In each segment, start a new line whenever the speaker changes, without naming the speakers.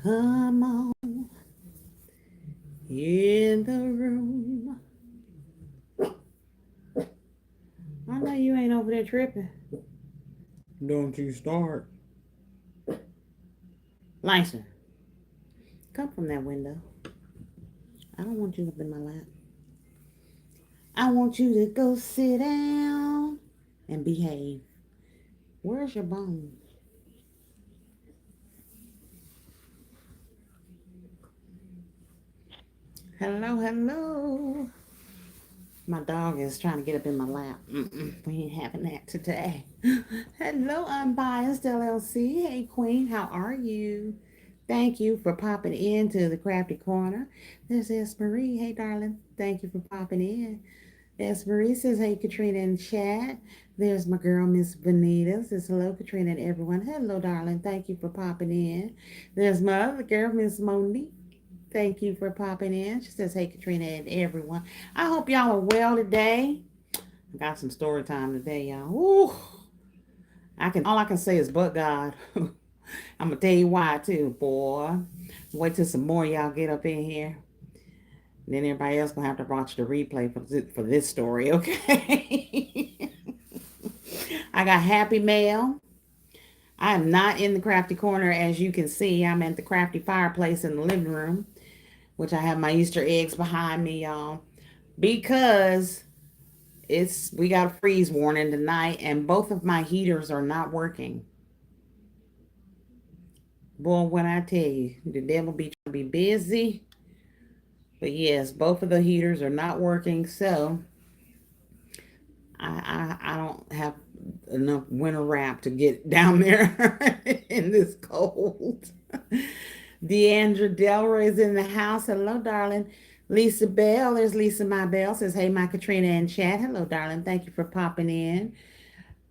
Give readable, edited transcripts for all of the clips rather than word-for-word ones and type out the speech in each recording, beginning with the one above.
Come on in the room. I know you ain't over there tripping. Don't you start. Lysa, come from that window. I don't want you up in my lap. I want you to go sit down and behave. Where's your bone? Hello, hello. My dog is trying to get up in my lap. We ain't having that today. Hello, Unbiased LLC. Hey, Queen, how are you? Thank you for popping into the Crafty Corner. There's S. Marie. Hey, darling. Thank you for popping in. S. Marie says, hey, Katrina in chat. There's my girl, Miss Vanita. Says, hello, Katrina and everyone. Hello, darling. Thank you for popping in. There's my other girl, Miss Monique. Thank you for popping in. She says, hey, Katrina and everyone. I hope y'all are well today. I got some story time today, y'all. Ooh, all I can say is but God. I'm gonna tell you why too, boy. Wait till some more y'all get up in here. And then everybody else gonna have to watch the replay for this story, okay? I got happy mail. I am not in the crafty corner as you can see. I'm at the crafty fireplace in the living room, which I have my Easter eggs behind me, y'all. Because we got a freeze warning tonight and both of my heaters are not working. Boy, when I tell you, the devil be trying to be busy. But yes, both of the heaters are not working, so I don't have enough winter wrap to get down there in this cold. Deandra Delroy's in the house. Hello, darling. Lisa Bell. There's Lisa My Bell. Says, hey, my Katrina in chat. Hello, darling. Thank you for popping in.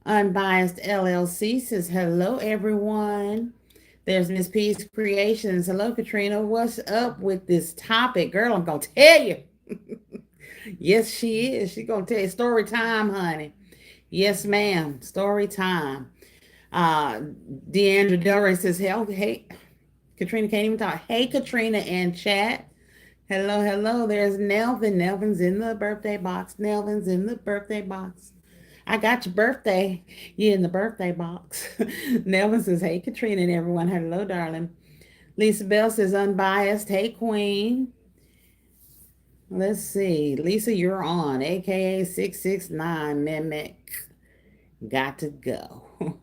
Unbiased LLC says, hello, everyone. There's Miss Peace Creations. Hello, Katrina. What's up with this topic? Girl, I'm going to tell you. Yes, she is. She's going to tell you. Story time, honey. Yes, ma'am. Story time. Deandra Delray says, hell, hey, Katrina can't even talk. Hey, Katrina and chat. Hello, hello. There's Nelvin. Nelvin's in the birthday box. Nelvin's in the birthday box. I got your birthday. You in the birthday box. Nelvin says, hey, Katrina and everyone. Hello, darling. Lisa Bell says, unbiased. Hey, Queen. Let's see. Lisa, you're on. AKA 669 Mimic. Got to go.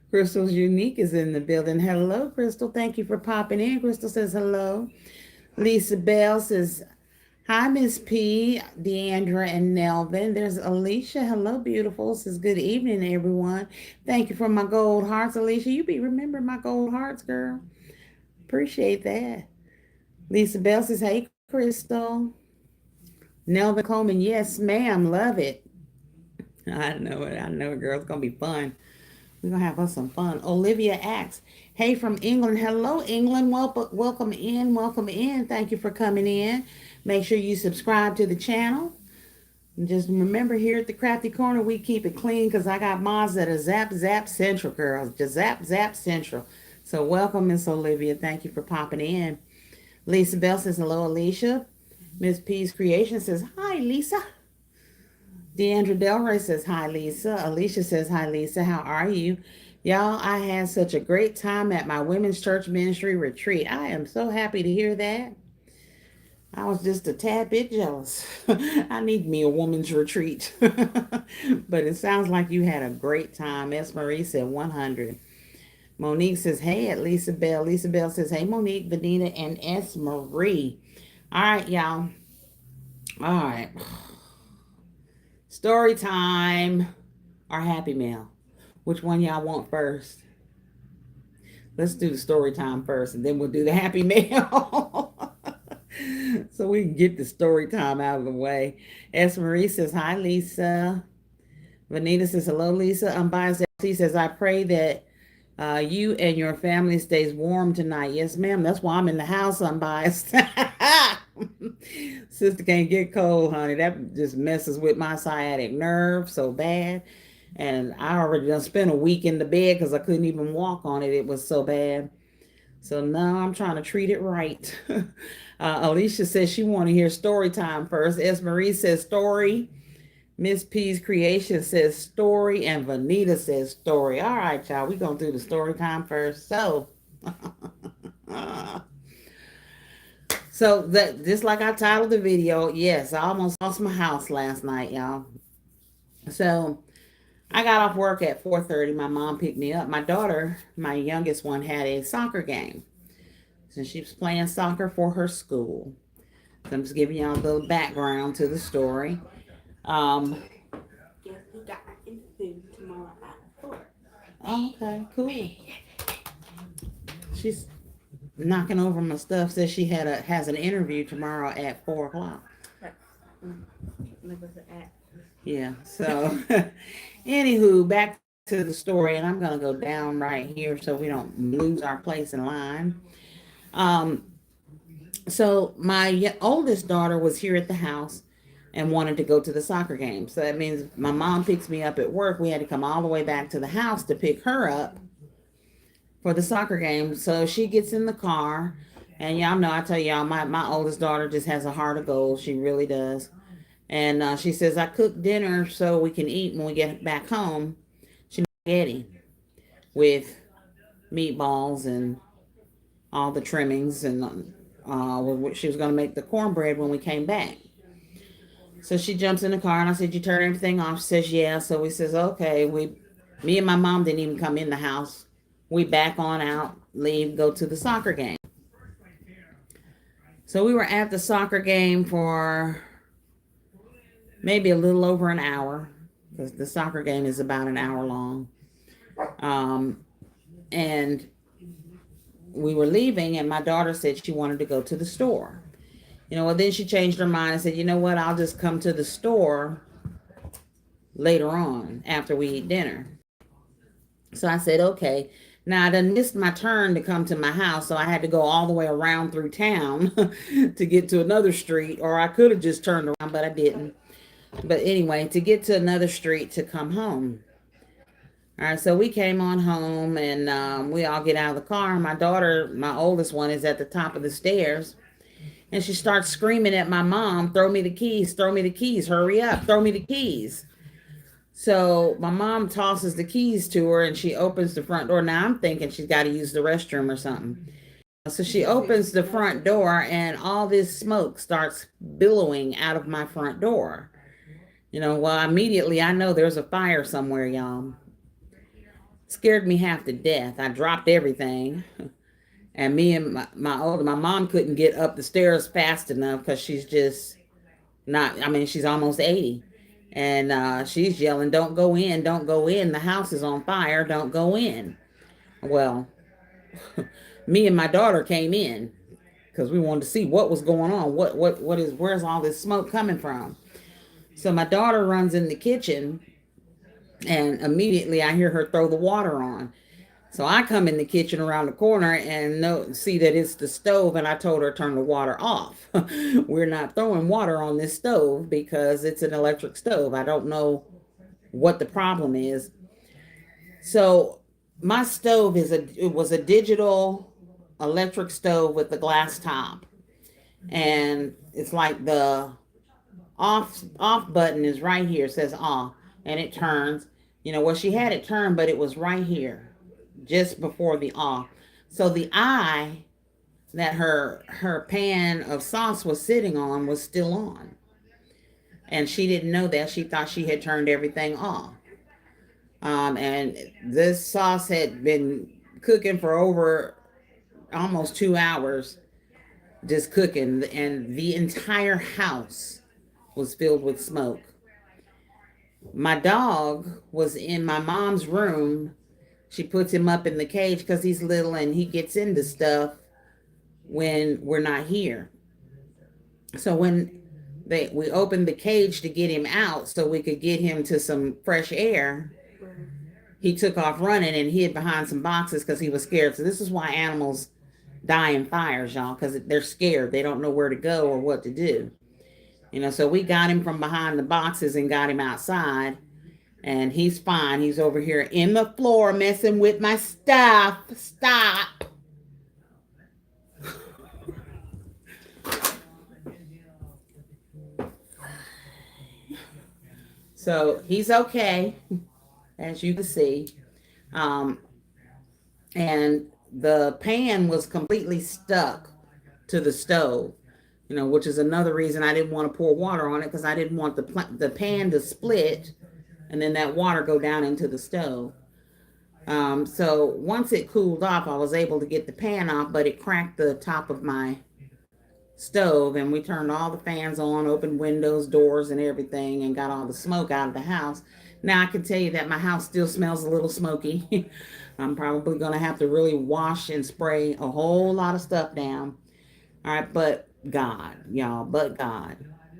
Crystal's Unique is in the building. Hello, Crystal. Thank you for popping in. Crystal says hello. Lisa Bell says, hi, Miss P, Deandra, and Nelvin. There's Alicia. Hello, beautiful. Says, good evening, everyone. Thank you for my gold hearts, Alicia. You be remembering my gold hearts, girl. Appreciate that. Lisa Bell says, hey, Crystal. Nelvin Coleman, yes, ma'am. Love it. I know it. I know it, girl. It's going to be fun. We're going to have us some fun. Olivia asks, hey, from England. Hello, England. Welcome in. Welcome in. Thank you for coming in. Make sure you subscribe to the channel. And just remember, here at the Crafty Corner, we keep it clean because I got mods that are Zap Zap Central, girls. Just Zap Zap Central. So welcome, Miss Olivia. Thank you for popping in. Lisa Bell says, hello, Alicia. Miss P's Creation says, hi, Lisa. Deandra Delray says, hi, Lisa. Alicia says, hi, Lisa. How are you? Y'all, I had such a great time at my women's church ministry retreat. I am so happy to hear that. I was just a tad bit jealous. I need me a woman's retreat. But it sounds like you had a great time. S. Marie said 100. Monique says, hey, at Lisa Bell. Lisa Bell says, hey, Monique, Vanita, and S. Marie. All right, y'all. All right. Story time or happy mail? Which one y'all want first? Let's do the story time first, and then we'll do the happy mail. So we can get the story time out of the way. S. Marie says, hi, Lisa. Vanita says, hello, Lisa. Unbiased LC says, I pray that you and your family stays warm tonight. Yes, ma'am. That's why I'm in the house, unbiased. Sister can't get cold, honey. That just messes with my sciatic nerve so bad. And I already done spent a week in the bed because I couldn't even walk on it. It was so bad. So now I'm trying to treat it right. Alicia says she want to hear story time first. S. Marie says story. Miss P's Creation says story. And Vanita says story. All right, y'all. We're going to do the story time first. So that just like I titled the video, yes, I almost lost my house last night, y'all. So I got off work at 4:30. My mom picked me up. My daughter, my youngest one, had a soccer game. So she was playing soccer for her school. So I'm just giving y'all a little background to the story.
Guess we got our interview tomorrow at 4.
Okay, cool. She's knocking over my stuff. Says she has an interview tomorrow at 4 o'clock. Yeah. So, anywho, back to the story, and I'm gonna go down right here so we don't lose our place in line. So my oldest daughter was here at the house and wanted to go to the soccer game. So that means my mom picks me up at work. We had to come all the way back to the house to pick her up for the soccer game. So she gets in the car, and y'all know, I tell y'all, my oldest daughter just has a heart of gold. She really does. And she says, I cooked dinner so we can eat when we get back home. She made spaghetti with meatballs and all the trimmings, and she was going to make the cornbread when we came back. So she jumps in the car, and I said, you turn everything off? She says, yeah. So we says, okay. Me and my mom didn't even come in the house. We back on out, leave, go to the soccer game. So we were at the soccer game for maybe a little over an hour, because the soccer game is about an hour long. And we were leaving, and my daughter said she wanted to go to the store. Well, then she changed her mind and said, you know what, I'll just come to the store later on after we eat dinner. So I said, okay. Now, I done missed my turn to come to my house, so I had to go all the way around through town to get to another street, or I could have just turned around, but I didn't. But anyway, to get to another street to come home. All right, so we came on home, and we all get out of the car. My daughter, my oldest one, is at the top of the stairs, and she starts screaming at my mom, throw me the keys, hurry up, throw me the keys. So my mom tosses the keys to her, and she opens the front door. Now I'm thinking she's got to use the restroom or something. So she opens the front door, and all this smoke starts billowing out of my front door. Well, immediately I know there's a fire somewhere, y'all. Scared me half to death. I dropped everything. And me and my mom couldn't get up the stairs fast enough, because she's just she's almost 80. And she's yelling, don't go in, don't go in. The house is on fire, don't go in. Well, me and my daughter came in because we wanted to see what was going on. Where's all this smoke coming from? So my daughter runs in the kitchen, and immediately I hear her throw the water on. So I come in the kitchen around the corner and see that it's the stove, and I told her to turn the water off. We're not throwing water on this stove because it's an electric stove. I don't know what the problem is. So my stove was a digital electric stove with the glass top, and it's like the off button is right here. It says off, and it turns. Well, she had it turned, but it was right here, just before the off. So the eye that her pan of sauce was sitting on was still on. And she didn't know that. She thought she had turned everything off. And this sauce had been cooking for over almost 2 hours, just cooking. And the entire house was filled with smoke. My dog was in my mom's room. She puts him up in the cage because he's little and he gets into stuff when we're not here. So when we opened the cage to get him out so we could get him to some fresh air, he took off running and hid behind some boxes because he was scared. So this is why animals die in fires, y'all, because they're scared. They don't know where to go or what to do. So we got him from behind the boxes and got him outside. And he's fine. He's over here in the floor messing with my stuff. Stop. So he's okay, as you can see. Um, and the pan was completely stuck to the stove, which is another reason I didn't want to pour water on it, because I didn't want the pan to split and then that water go down into the stove. So once it cooled off, I was able to get the pan off, but it cracked the top of my stove, and we turned all the fans on, opened windows, doors, and everything, and got all the smoke out of the house. Now I can tell you that my house still smells a little smoky. I'm probably going to have to really wash and spray a whole lot of stuff down. All right, but God, y'all, but God.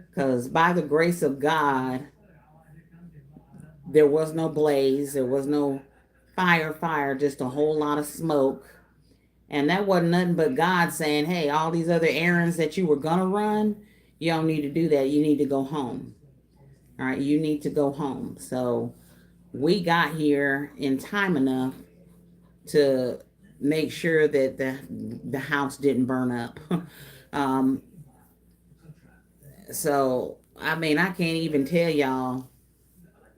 Because by the grace of God, there was no blaze, there was no fire, just a whole lot of smoke. And that wasn't nothing but God saying, hey, all these other errands that you were going to run, you don't need to do that. You need to go home. All right, you need to go home. So we got here in time enough to make sure that the house didn't burn up. um, so, I mean, I can't even tell y'all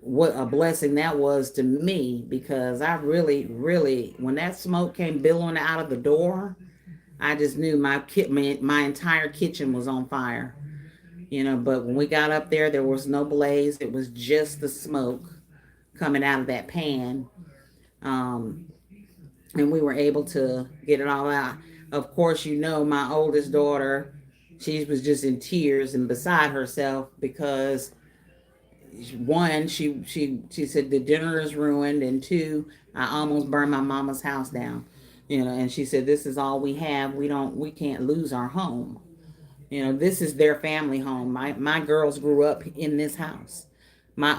what a blessing that was to me, because I really, really, when that smoke came billowing out of the door, I just knew my entire kitchen was on fire. But when we got up there was no blaze. It was just the smoke coming out of that pan. Um, and we were able to get it all out. Of course, my oldest daughter, she was just in tears and beside herself, because one, she said the dinner is ruined, and two, I almost burned my mama's house down. And she said, this is all we have. We can't lose our home. This is their family home. My girls grew up in this house. My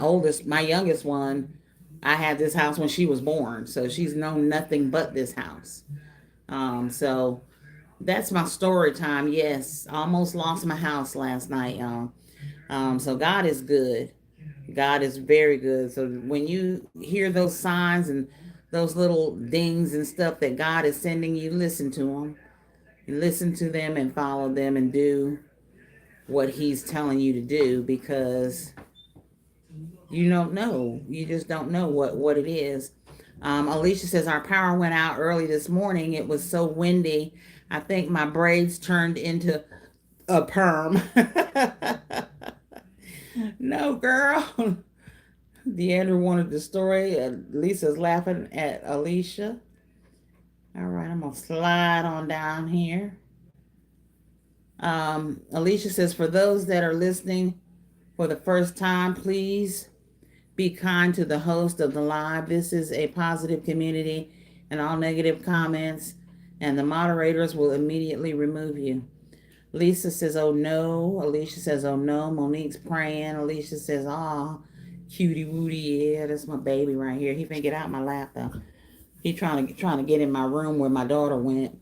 youngest one, I had this house when she was born, so she's known nothing but this house. So that's my story time. Yes, almost lost my house last night, y'all. So God is good. God is very good. So when you hear those signs and those little dings and stuff that God is sending you, listen to them. Listen to them and follow them and do what he's telling you to do, because you don't know. You just don't know what it is. Alicia says our power went out early this morning. It was so windy. I think my braids turned into a perm. No, girl. Deandra wanted the story. Lisa's laughing at Alicia. All right, I'm going to slide on down here. Alicia says, for those that are listening for the first time, please be kind to the host of the live. This is a positive community, and all negative comments and the moderators will immediately remove you. Lisa says, oh no. Alicia says, oh no. Monique's praying. Alicia says, oh, cutie wooty. Yeah, that's my baby right here. He finna get out my lap though. He trying to get in my room where my daughter went.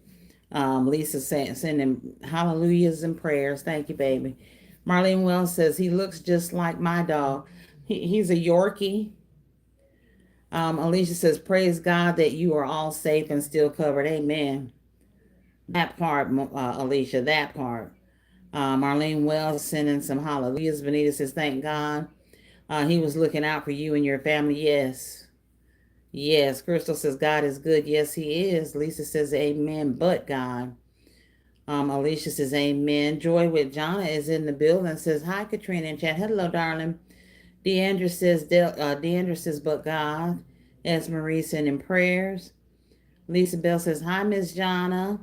Lisa sending hallelujahs and prayers. Thank you, baby. Marlene Wells says, he looks just like my dog. He's a Yorkie. Alicia says, praise God that you are all safe and still covered. Amen. That part, Alicia, that part. Marlene Wells sending some hallelujahs. Vanita says, thank God. He was looking out for you and your family. Yes. Yes. Crystal says, God is good. Yes, he is. Lisa says, amen, but God. Alicia says, amen. Joy with Jonna is in the building. Says, hi, Katrina in chat. Hello, darling. Deandra says, but God. As Marie sending prayers. Lisa Bell says, hi, Miss Jonna.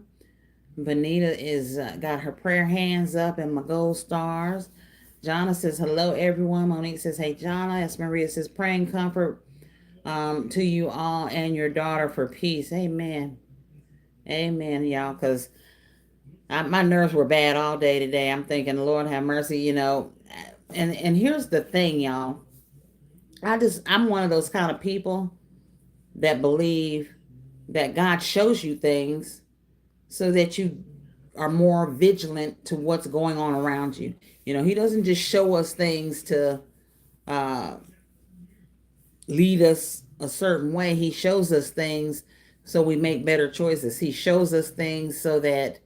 Vanita is got her prayer hands up and my gold stars. Jonna says, hello, everyone. Monique says, hey, Jonna. As Maria says, praying comfort to you all and your daughter for peace. Amen. Amen, y'all, because my nerves were bad all day today. I'm thinking, Lord have mercy, And here's the thing, y'all. I'm one of those kind of people that believe that God shows you things so that you are more vigilant to what's going on around you. He doesn't just show us things to lead us a certain way. He shows us things so we make better choices. He shows us things so that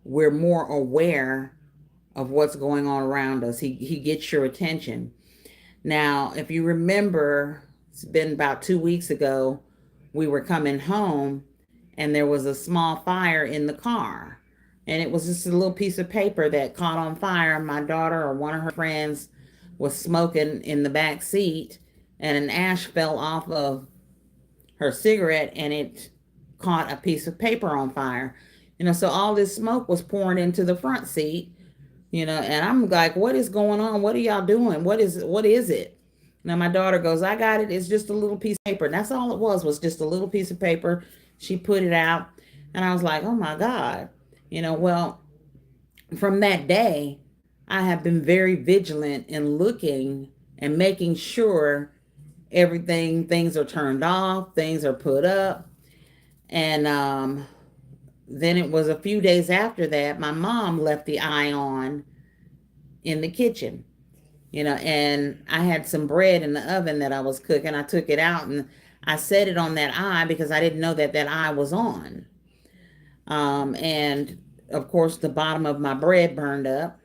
we're more aware of what's going on around us. He gets your attention. Now, if you remember, it's been about 2 weeks ago, we were coming home and there was a small fire in the car. And it was just a little piece of paper that caught on fire. My daughter or one of her friends was smoking in the back seat, and an ash fell off of her cigarette and it caught a piece of paper on fire. So all this smoke was pouring into the front seat, and I'm like, what is going on? What are y'all doing? What is it? Now my daughter goes, I got it. It's just a little piece of paper. And that's all it was just a little piece of paper. She put it out. And I was like, oh my God. Well, from that day, I have been very vigilant in looking and making sure things are turned off, things are put up. And then it was a few days after that, my mom left the eye on in the kitchen, and I had some bread in the oven that I was cooking. I took it out and I set it on that eye because I didn't know that eye was on. And of course, the bottom of my bread burned up.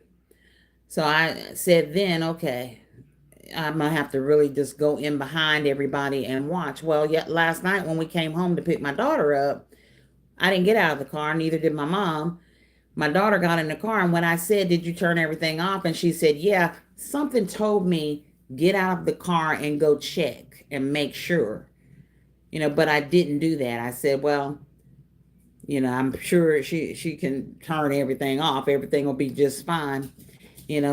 So I said, then, okay, I'm going to have to really just go in behind everybody and watch. Well, yet last night when we came home to pick my daughter up, I didn't get out of the car, neither did my mom. My daughter got in the car, and when I said, did you turn everything off? And she said, yeah, something told me get out of the car and go check and make sure, but I didn't do that. I said, well, I'm sure she can turn everything off. Everything will be just fine.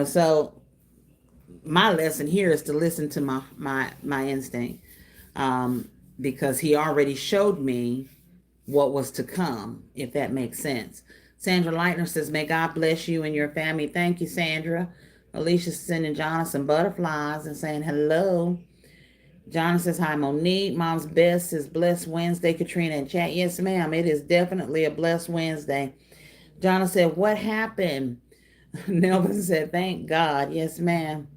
So my lesson here is to listen to my instinct, because he already showed me what was to come, if that makes sense. Sandra Leitner says, may God bless you and your family. Thank you, Sandra. Alicia's sending Jonna some butterflies and saying hello. Jonna says, hi, Monique. Mom's best is blessed Wednesday. Katrina in chat. Yes, ma'am. It is definitely a blessed Wednesday. Jonna said, what happened? Nelvin said, thank God. Yes, ma'am.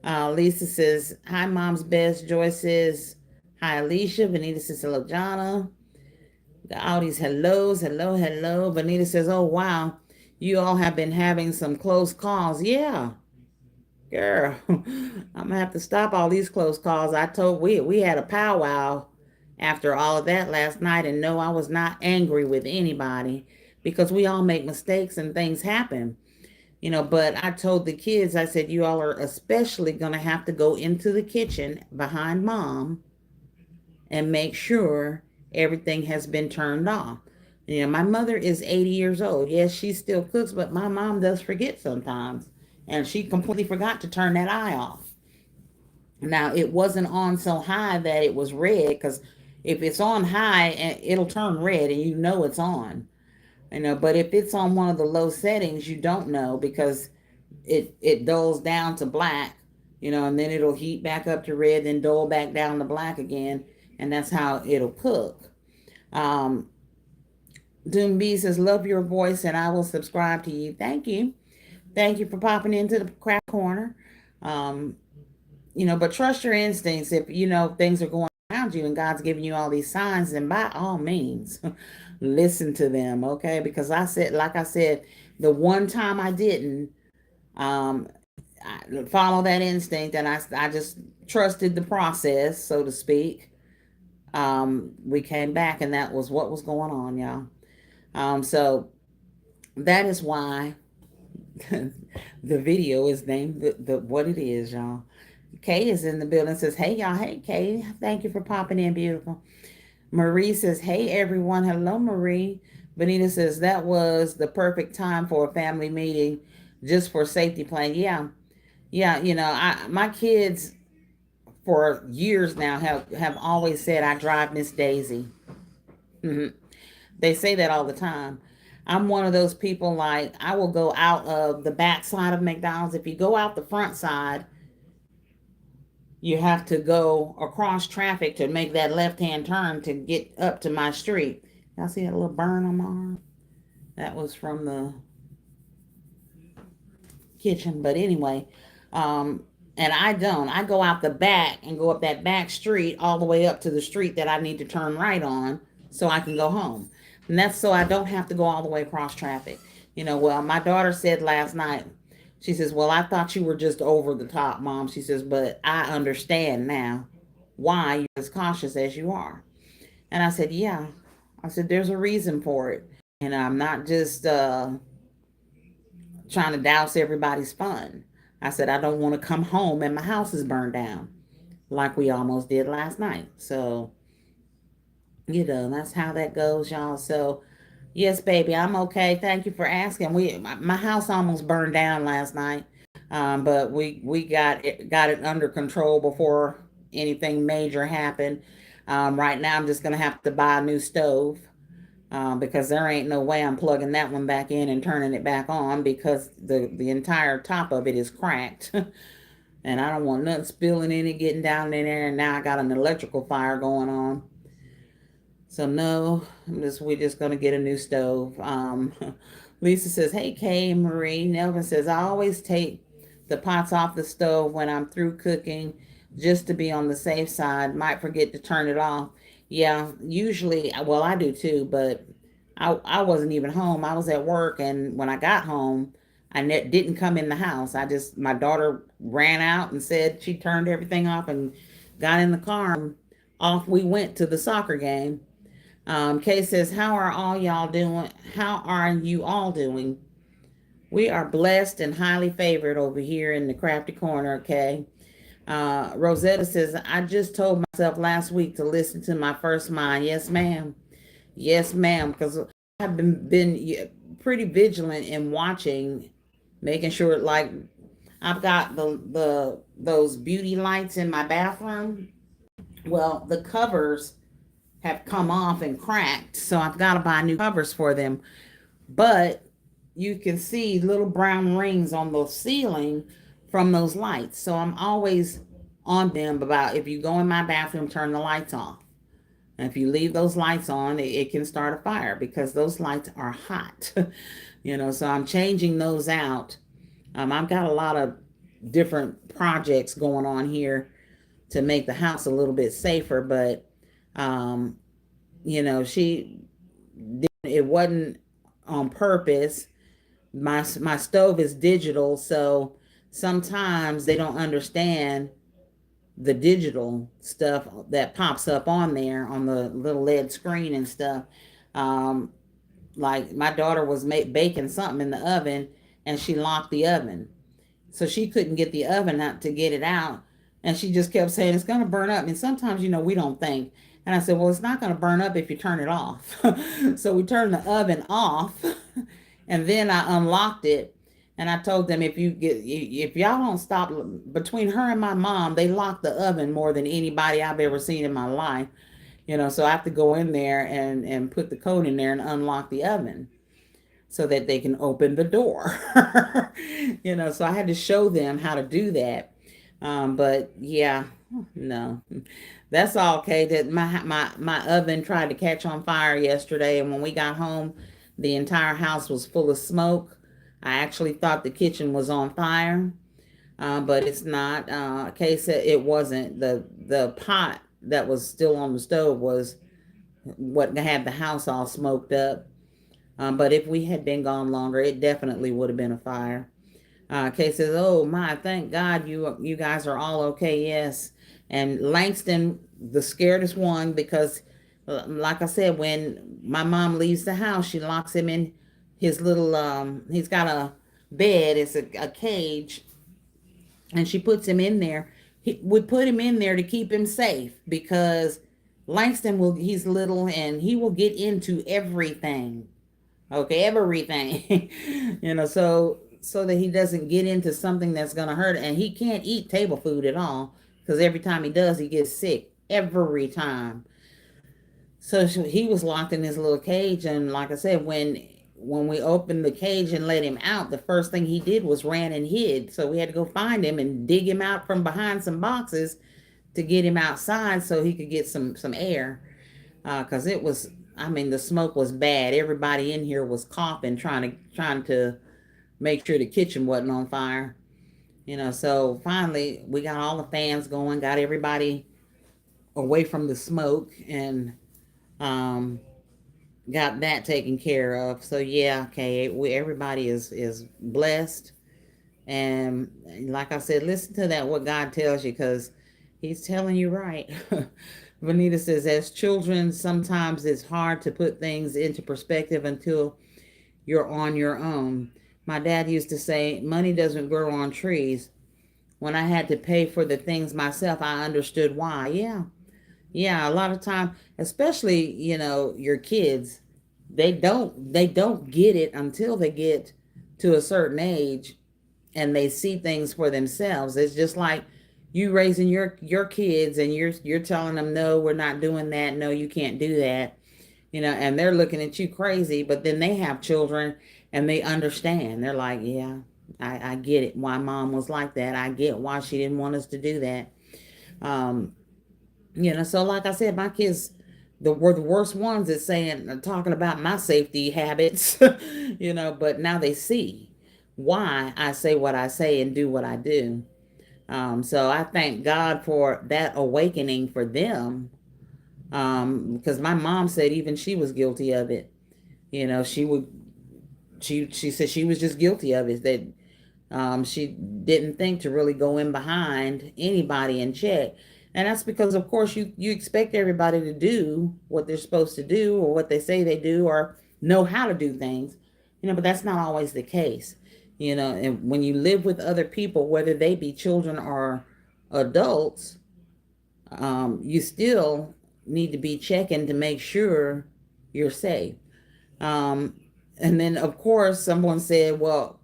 Lisa says, hi, Mom's best. Joyce says, hi, Alicia. Vanita says, hello, Jonna. Got all these hellos. Hello, hello. Vanita says, oh, wow. You all have been having some close calls. Yeah. Girl, I'm going to have to stop all these close calls. I told we had a powwow after all of that last night. And no, I was not angry with anybody because we all make mistakes and things happen. But I told the kids, I said, you all are especially going to have to go into the kitchen behind Mom and make sure everything has been turned off. My mother is 80 years old. Yes, she still cooks, but my mom does forget sometimes. And she completely forgot to turn that eye off. Now, it wasn't on so high that it was red, because if it's on high, it'll turn red and it's on. But if it's on one of the low settings, you don't know, because it dulls down to black, and then it'll heat back up to red, then dull back down to black again, and that's how it'll cook. Doom B says, love your voice and I will subscribe to you. Thank you. Thank you for popping into the crack corner. But trust your instincts. If things are going around you and God's giving you all these signs, then by all means, listen to them, okay? Because I said, the one time I didn't follow that instinct, and I just trusted the process, so to speak. We came back, and that was what was going on, y'all. So that is why the video is named the what it is, y'all. Kay is in the building, says, hey, y'all. Hey, Kay. Thank you for popping in, beautiful. Marie says, hey, everyone. Hello, Marie. Benita says, that was the perfect time for a family meeting just for safety plan. Yeah. My kids for years now have always said I drive Miss Daisy. Mm-hmm. They say that all the time. I'm one of those people, like, I will go out of the back side of McDonald's. If you go out the front side, you have to go across traffic to make that left-hand turn to get up to my street. Y'all see that little burn on my arm? That was from the kitchen. But anyway, and I go out the back and go up that back street all the way up to the street that I need to turn right on so I can go home. And that's so I don't have to go all the way across traffic. Well, my daughter said last night, She says, well, I thought you were just over the top, Mom. She says, but I understand now why you're as cautious as you are. And I said, yeah. I said, there's a reason for it. And I'm not just trying to douse everybody's fun. I said, I don't want to come home and my house is burned down like we almost did last night. So, that's how that goes, y'all. So, yes, baby, I'm okay. Thank you for asking. My house almost burned down last night, but we got it under control before anything major happened. Right now, I'm just gonna have to buy a new stove because there ain't no way I'm plugging that one back in and turning it back on because the entire top of it is cracked. And I don't want nothing spilling in it, getting down in there, and now I got an electrical fire going on. So no, we're just gonna get a new stove. Lisa says, "Hey Kay and Marie." Nelvin says, "I always take the pots off the stove when I'm through cooking, just to be on the safe side. Might forget to turn it off." Yeah, usually, well, I do too, but I wasn't even home. I was at work, and when I got home, didn't come in the house. My daughter ran out and said she turned everything off and got in the car. And off we went to the soccer game. Kay says, "How are all y'all doing? How are you all doing? We are blessed and highly favored over here in the crafty corner." Okay. Rosetta says, "I just told myself last week to listen to my first mind." Yes, ma'am. Yes, ma'am. Because I've been pretty vigilant in watching, making sure, like, I've got the those beauty lights in my bathroom. Well, the covers have come off and cracked, so I've got to buy new covers for them. But you can see little brown rings on the ceiling from those lights. So I'm always on them about, if you go in my bathroom, turn the lights off. And if you leave those lights on, it can start a fire because those lights are hot. So I'm changing those out. I've got a lot of different projects going on here to make the house a little bit safer, but um, she it wasn't on purpose. My stove is digital, so sometimes they don't understand the digital stuff that pops up on there on the little LED screen and stuff. Um, like my daughter was baking something in the oven and she locked the oven, so she couldn't get the oven out to get it out, and she just kept saying it's going to burn up. And sometimes we don't think. And I said, well, it's not going to burn up if you turn it off. So we turned the oven off, and then I unlocked it. And I told them, if y'all don't stop, between her and my mom, they lock the oven more than anybody I've ever seen in my life. So I have to go in there and put the code in there and unlock the oven so that they can open the door. So I had to show them how to do that. But yeah, no, that's all okay. That my oven tried to catch on fire yesterday, and when we got home, the entire house was full of smoke. I actually thought the kitchen was on fire, but it's not. Kay said it wasn't. The pot that was still on the stove was what had the house all smoked up. But if we had been gone longer, it definitely would have been a fire. Kay says, "Oh my, thank God you guys are all okay." Yes, and Langston, the scaredest one, because, like I said, when my mom leaves the house, she locks him in his little. He's got a bed. It's a cage, and she puts him in there. He would put him in there to keep him safe because he's little and he will get into everything. Okay, everything. So that he doesn't get into something that's going to hurt. And he can't eat table food at all because every time he does, he gets sick every time. So he was locked in his little cage. And like I said, when we opened the cage and let him out, the first thing he did was ran and hid. So we had to go find him and dig him out from behind some boxes to get him outside so he could get some air. Because the smoke was bad. Everybody in here was coughing, trying to make sure the kitchen wasn't on fire. So finally we got all the fans going, got everybody away from the smoke, and got that taken care of. So yeah, okay, everybody is blessed And like I said, listen to that, what God tells you, because he's telling you right. Vanita says, as children, sometimes it's hard to put things into perspective until you're on your own. My dad used to say, money doesn't grow on trees. When I had to pay for the things myself, I understood why. Yeah. Yeah, a lot of time, especially, your kids, they don't get it until they get to a certain age and they see things for themselves. It's just like you raising your kids, and you're telling them, no, we're not doing that. No, you can't do that. And they're looking at you crazy, but then they have children and they understand. They're like, yeah, I get it. Why mom was like that. I get why she didn't want us to do that. Um, so like I said, my kids were the worst ones at saying, talking about my safety habits, but now they see why I say what I say and do what I do. So I thank God for that awakening for them. Because my mom said even she was guilty of it. She said she was just guilty of it. That she didn't think to really go in behind anybody and check. And that's because, of course, you expect everybody to do what they're supposed to do, or what they say they do, or know how to do things, but that's not always the case. And when you live with other people, whether they be children or adults, you still need to be checking to make sure you're safe. Um, and then, of course, someone said, well,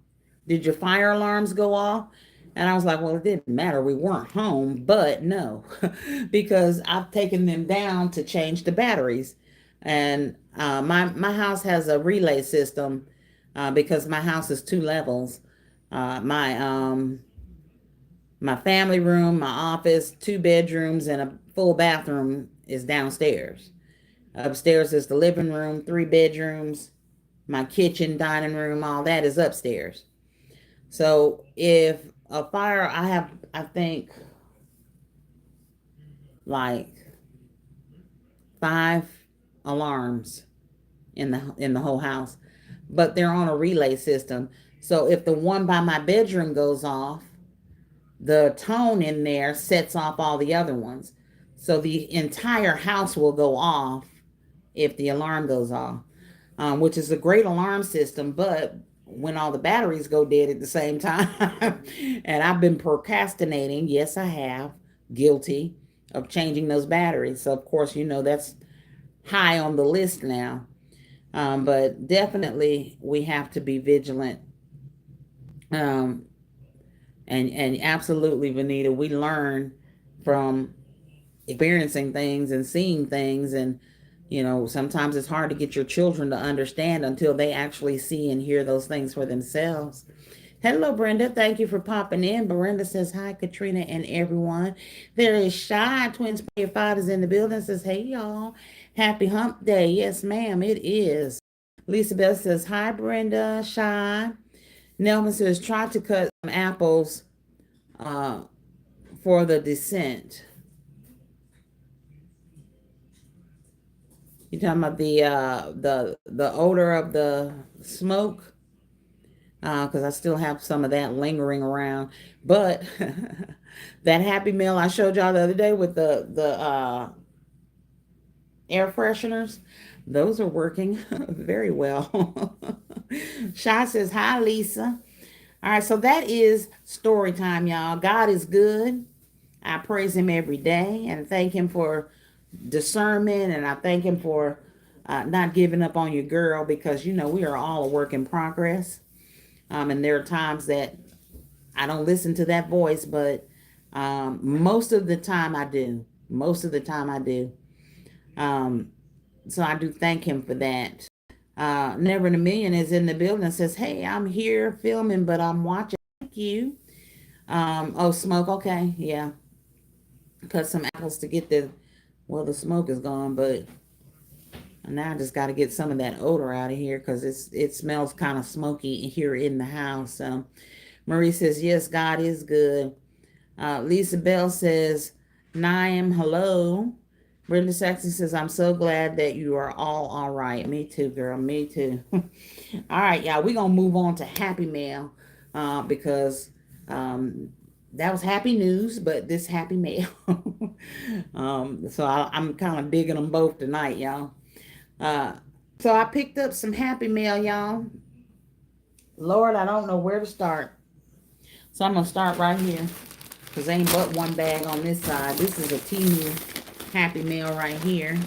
did your fire alarms go off? And I was like, well, it didn't matter. We weren't home, but no, because I've taken them down to change the batteries. And my house has a relay system, because my house is 2 levels. My family room, my office, 2 bedrooms, and a full bathroom is downstairs. Upstairs is the living room, 3 bedrooms, my kitchen, dining room, all that is upstairs. So if a fire, I think, like 5 alarms in the whole house, but they're on a relay system. So if the one by my bedroom goes off, the tone in there sets off all the other ones. So the entire house will go off if the alarm goes off, which is a great alarm system. But when all the batteries go dead at the same time, and I've been procrastinating, yes, I have, guilty of changing those batteries. So, of course, that's high on the list now. But definitely we have to be vigilant. Um, and absolutely, Vanita, we learn from experiencing things and seeing things. And sometimes it's hard to get your children to understand until they actually see and hear those things for themselves. Hello, Brenda. Thank you for popping in. Brenda says, hi, Katrina and everyone. There is Shy, Twins Player 5 is in the building. Says, hey, y'all. Happy hump day. Yes, ma'am, it is. Lisa Bell says, hi, Brenda. Shy. Nelman says, try to cut some apples for the descent. You talking about the odor of the smoke? Because I still have some of that lingering around. But that Happy Meal I showed y'all the other day with the air fresheners, those are working very well. Shy says, hi, Lisa. All right, so that is story time, y'all. God is good. I praise him every day and thank him for discernment, and I thank him for not giving up on your girl, because we are all a work in progress. And there are times that I don't listen to that voice, but most of the time I do. Most of the time I do. So I do thank him for that. Never in a Million is in the building and says, hey, I'm here filming, but I'm watching. Thank you. Oh, smoke. Okay. Yeah. Cut some apples to get the smoke is gone, but now I just got to get some of that odor out of here, because it smells kind of smoky here in the house. Marie says, yes, God is good. Lisa Bell says, Naim, hello. Brenda Saxon says, I'm so glad that you are all right. Me too, girl. Me too. All right, y'all. We're going to move on to Happy Mail, because That was happy news, but this happy mail. So I'm kind of digging them both tonight, y'all. Uh, so I picked up some happy mail, y'all. Lord, I don't know where to start. So I'm going to start right here. Because ain't but one bag on this side. This is a Temu happy mail right here.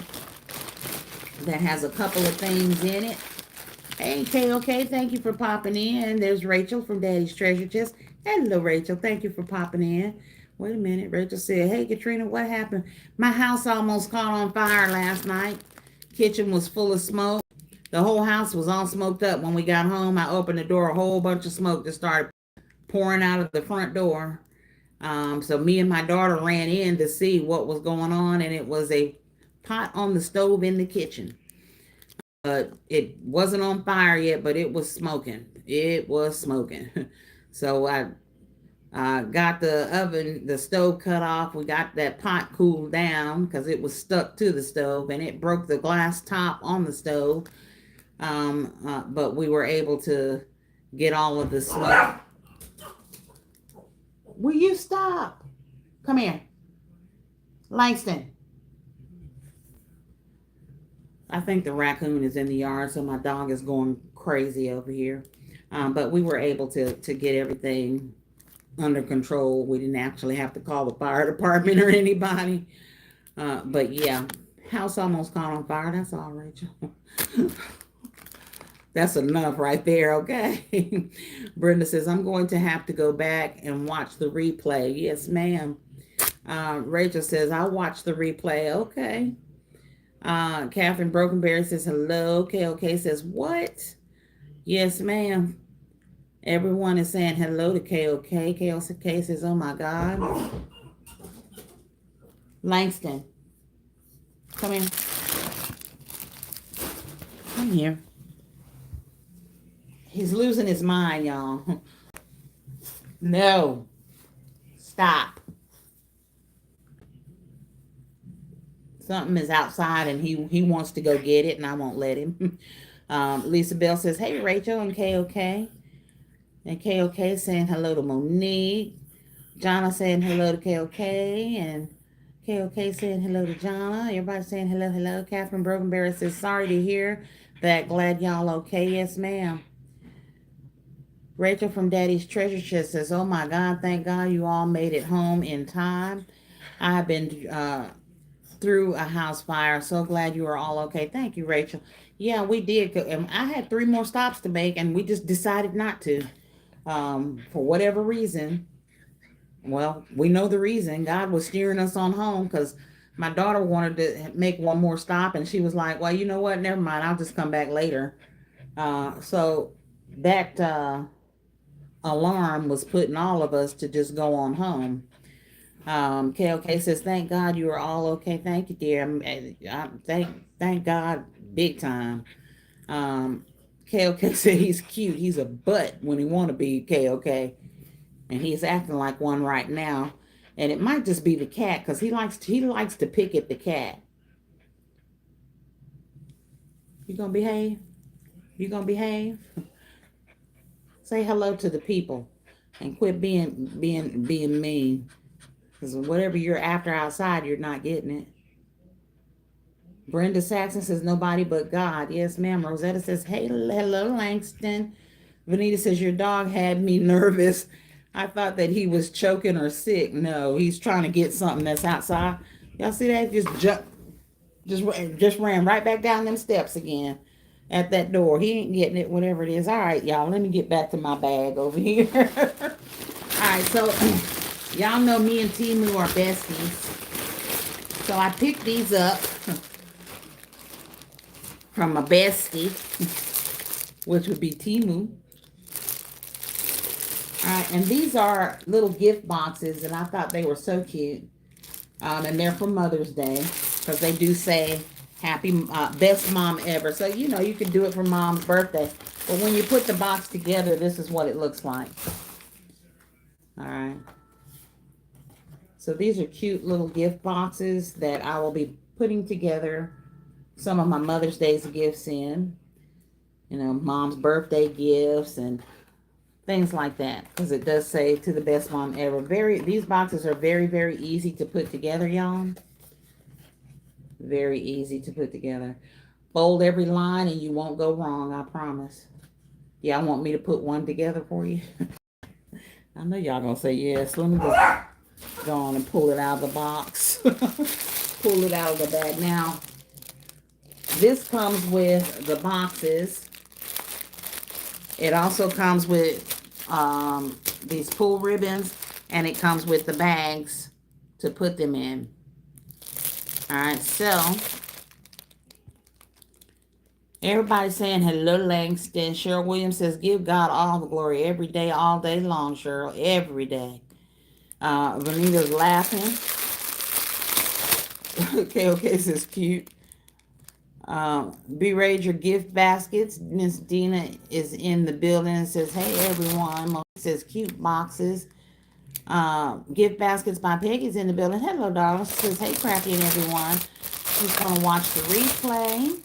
That has a couple of things in it. Hey, KOK, thank you for popping in. There's Rachel from Daddy's Treasure Chest. Hello, Rachel. Thank you for popping in. Wait a minute. Rachel said, hey, Katrina, what happened? My house almost caught on fire last night. Kitchen was full of smoke. The whole house was all smoked up. When we got home, I opened the door. A whole bunch of smoke just started pouring out of the front door. So me and my daughter ran in to see what was going on, and it was a pot on the stove in the kitchen. It wasn't on fire yet, but it was smoking. It was smoking. So I got the stove cut off. We got that pot cooled down because it was stuck to the stove, and it broke the glass top on the stove. But we were able to get all of the smoke. Will you stop? Come here. Langston. I think the raccoon is in the yard, so my dog is going crazy over here. But we were able to get everything under control. We didn't actually have to call the fire department or anybody. But yeah, house almost caught on fire. That's all, Rachel. That's enough right there, okay? Brenda says, I'm going to have to go back and watch the replay. Yes, ma'am. Rachel says, I'll watch the replay. Okay. Catherine Brokenberry says, hello. KOK says, what? Yes, ma'am. Everyone is saying hello to KOK. KOK says, oh my God. Langston. Come here. Come here. He's losing his mind, y'all. No. Stop. Something is outside and he wants to go get it and I won't let him. Lisa Bell says, hey, Rachel and KOK. And KOK saying hello to Monique. Jonna saying hello to KOK. And KOK saying hello to Jonna. Everybody saying hello, hello. Catherine Brokenberry says, sorry to hear that. Glad y'all okay. Yes, ma'am. Rachel from Daddy's Treasure Chest says, oh my God, thank God you all made it home in time. I have been through a house fire. So glad you are all okay. Thank you, Rachel. Yeah, we did. I had 3 more stops to make and we just decided not to. For whatever reason. Well, we know the reason. God was steering us on home because my daughter wanted to make one more stop and she was like, well, you know what? Never mind. I'll just come back later. So that alarm was putting all of us to just go on home. KOK says, thank God you are all okay. Thank you, dear. Thank God big time. KOK said he's cute. He's a butt when he want to be, KOK. And he's acting like one right now. And it might just be the cat because he likes to pick at the cat. You gonna behave? You gonna behave? Say hello to the people and quit being mean. Because whatever you're after outside, you're not getting it. Brenda Saxon says, nobody but God. Yes, ma'am. Rosetta says, hey, hello, Langston. Vanita says, your dog had me nervous. I thought that he was choking or sick. No, he's trying to get something that's outside. Y'all see that? Just ran right back down them steps again at that door. He ain't getting it, whatever it is. All right, y'all, let me get back to my bag over here. All right, so y'all know me and Temu are besties. So I picked these up from my bestie, which would be Temu. All right, and these are little gift boxes, and I thought they were so cute. And they're for Mother's Day, because they do say happy best mom ever. So, you know, you can do it for mom's birthday. But when you put the box together, this is what it looks like. All right. So these are cute little gift boxes that I will be putting together some of my Mother's Day's gifts in. You know, mom's birthday gifts and things like that, because it does say to the best mom ever. These boxes are very, very easy to put together, y'all. Very easy to put together. Fold every line and you won't go wrong, I promise. Y'all want me to put one together for you? I know y'all gonna say yes. Let me just go on and pull it out of the box. Pull it out of the bag. Now, this comes with the boxes. It also comes with these pull ribbons, and it comes with the bags to put them in. All right, so everybody's saying hello, Langston. Cheryl Williams says, give God all the glory every day, all day long, Cheryl, every day. Vanita's laughing. Okay, says cute. B-Rager gift baskets. Miss Dina is in the building and says, hey, everyone. It says cute boxes. Gift baskets by Peggy's in the building. Hello, darling. She says, hey, Krafty and everyone. Just want to watch the replay.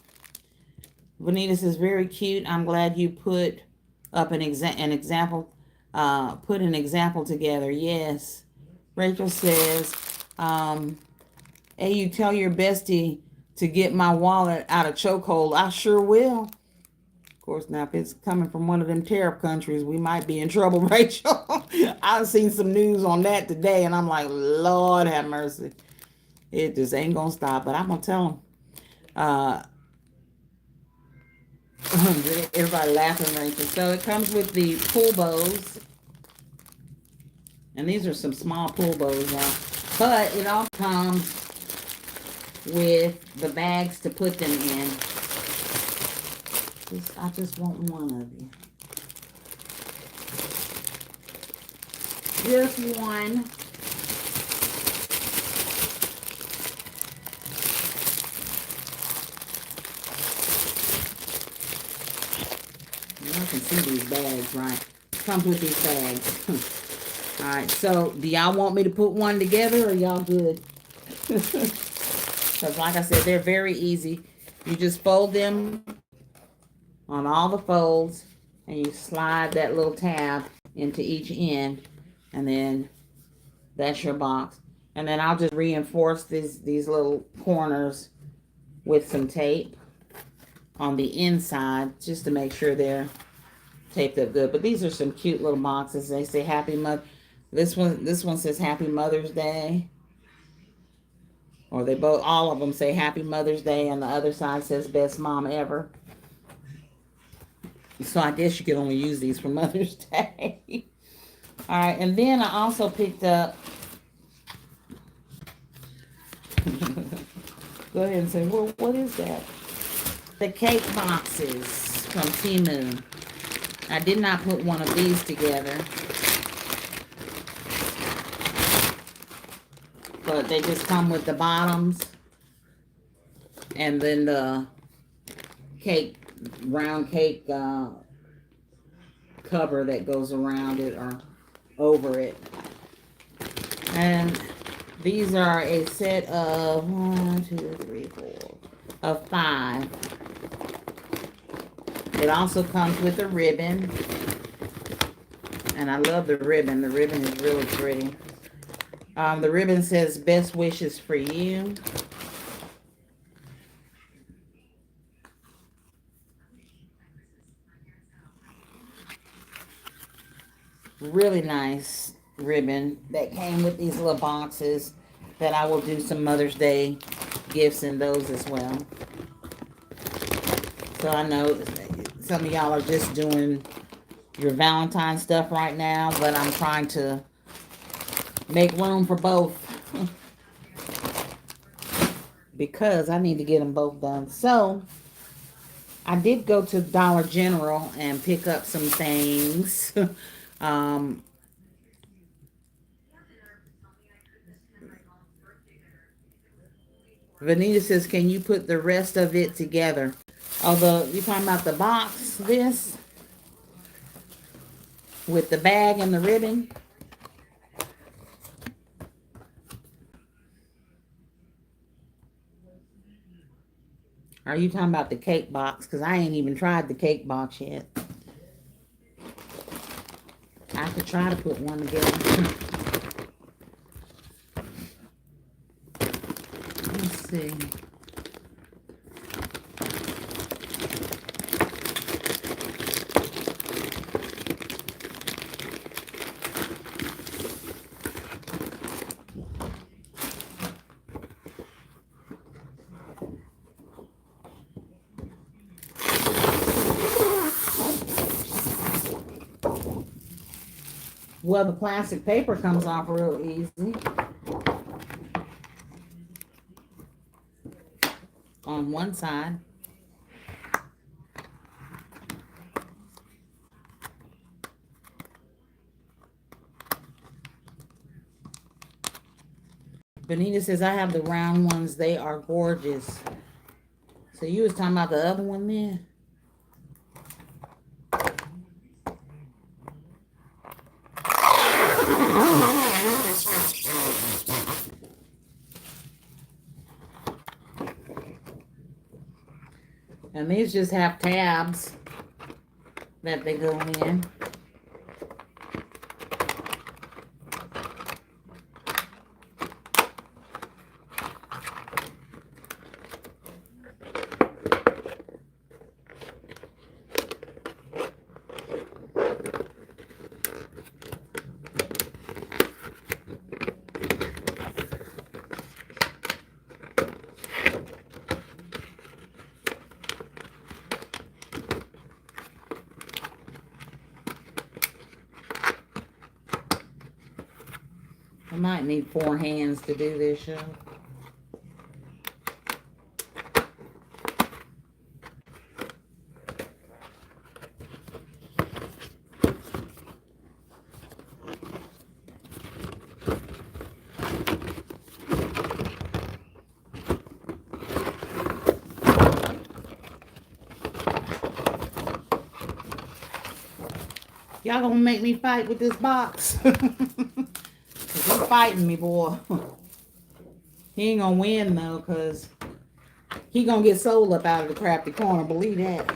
Vanita says, very cute. I'm glad you put up an example. Put an example together. Yes. Rachel says, hey, you tell your bestie to get my wallet out of chokehold. I sure will. Of course, now if it's coming from one of them tariff countries, we might be in trouble, Rachel. I've seen some news on that today, and I'm like, Lord have mercy. It just ain't gonna stop, but I'm gonna tell them. Everybody laughing, Rachel. So it comes with the pull bows, and these are some small pull bows now, but it all comes with the bags to put them in. I just want one of you. Just one. I can see these bags, right? Comes with these bags. All right, so do y'all want me to put one together, or y'all good? Because like I said, they're very easy. You just fold them on all the folds, and you slide that little tab into each end, and then that's your box. And then I'll just reinforce these little corners with some tape on the inside, just to make sure they're taped up good. But these are some cute little boxes. They say Happy Mother. This one says Happy Mother's Day. Or all of them say Happy Mother's Day, and the other side says Best Mom Ever. So I guess you can only use these for Mother's Day. All right, and then I also picked up. Go ahead and say, well, what is that? The cake boxes from Temu. I did not put one of these together, but they just come with the bottoms and then the round cake cover that goes around it or over it. And these are a set of 5. It also comes with a ribbon, and I love the ribbon. The ribbon is really pretty. The ribbon says best wishes for you. Really nice ribbon that came with these little boxes that I will do some Mother's Day gifts in those as well. So I know some of y'all are just doing your Valentine stuff right now, but I'm trying to make room for both because I need to get them both done. So I did go to Dollar General and pick up some things. Vanita says, can you put the rest of it together? Although you're talking about the box, this with the bag and the ribbon. Are you talking about the cake box? Because I ain't even tried the cake box yet. I could try to put one together. Let's see. Well, the plastic paper comes off real easy. On one side. Benita says, I have the round ones. They are gorgeous. So you was talking about the other one then? And these just have tabs that they go in. I might need 4 hands to do this, y'all. Y'all gonna make me fight with this box? He's fighting me, boy. He ain't gonna win though, cause he gonna get sold up out of the crafty corner. Believe that.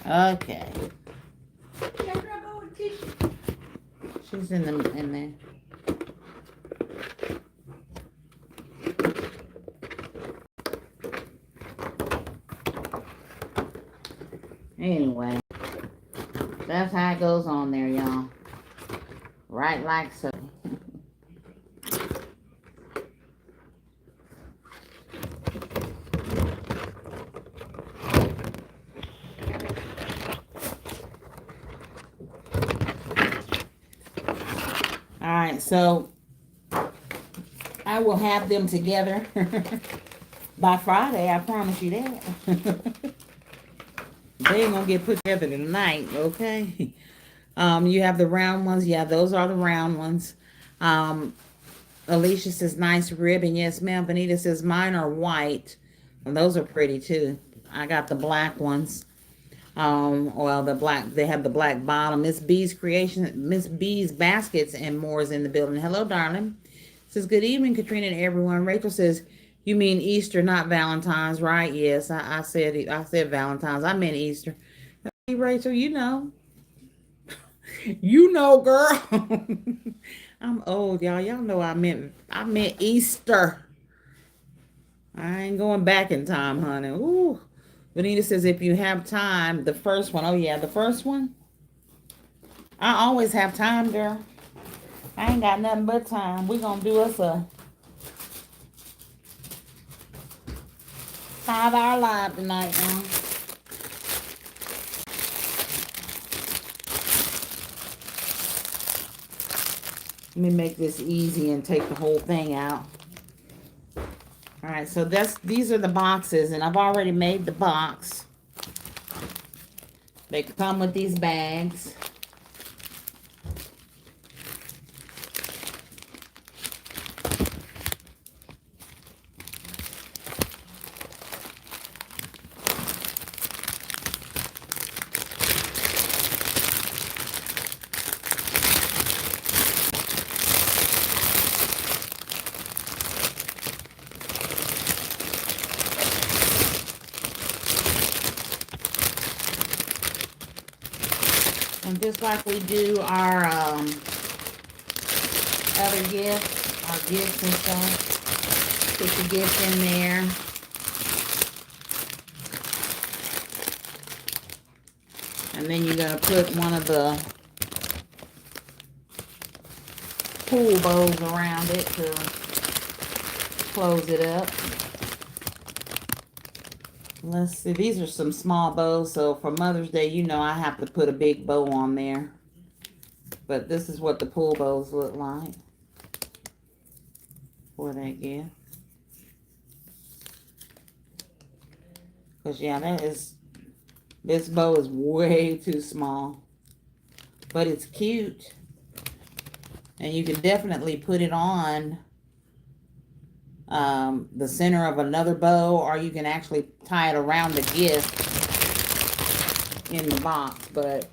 Okay. She's in there. Anyway, that's how it goes on there, y'all. Right like so. Alright, so I will have them together by Friday, I promise you that. They ain't gonna get put together tonight, okay? You have the round ones. Yeah, those are the round ones. Alicia says, nice ribbon. Yes, ma'am. Benita says, mine are white. And those are pretty, too. I got the black ones. Well, they have the black bottom. Miss B's Baskets and More is in the building. Hello, darling. Says, good evening, Katrina and everyone. Rachel says, you mean Easter, not Valentine's, right? Yes, I said Valentine's. I meant Easter. Hey, Rachel, you know. You know, girl. I'm old, y'all. Y'all know I meant Easter. I ain't going back in time, honey. Ooh. Benita says, if you have time, the first one. Oh, yeah, the first one. I always have time, girl. I ain't got nothing but time. We're going to do us a 5-hour live tonight, y'all. Let me make this easy and take the whole thing out. All right, so these are the boxes, and I've already made the box. They come with these bags. just like we do our other gifts, our gifts and stuff. Put your gift in there. And then you're going to put one of the pool bows around it to close it up. Let's see, these are some small bows, so for Mother's Day, you know I have to put a big bow on there. But this is what the pool bows look like for that gift. Because, yeah, this bow is way too small. But it's cute. And you can definitely put it on the center of another bow, or you can actually tie it around the gift in the box. But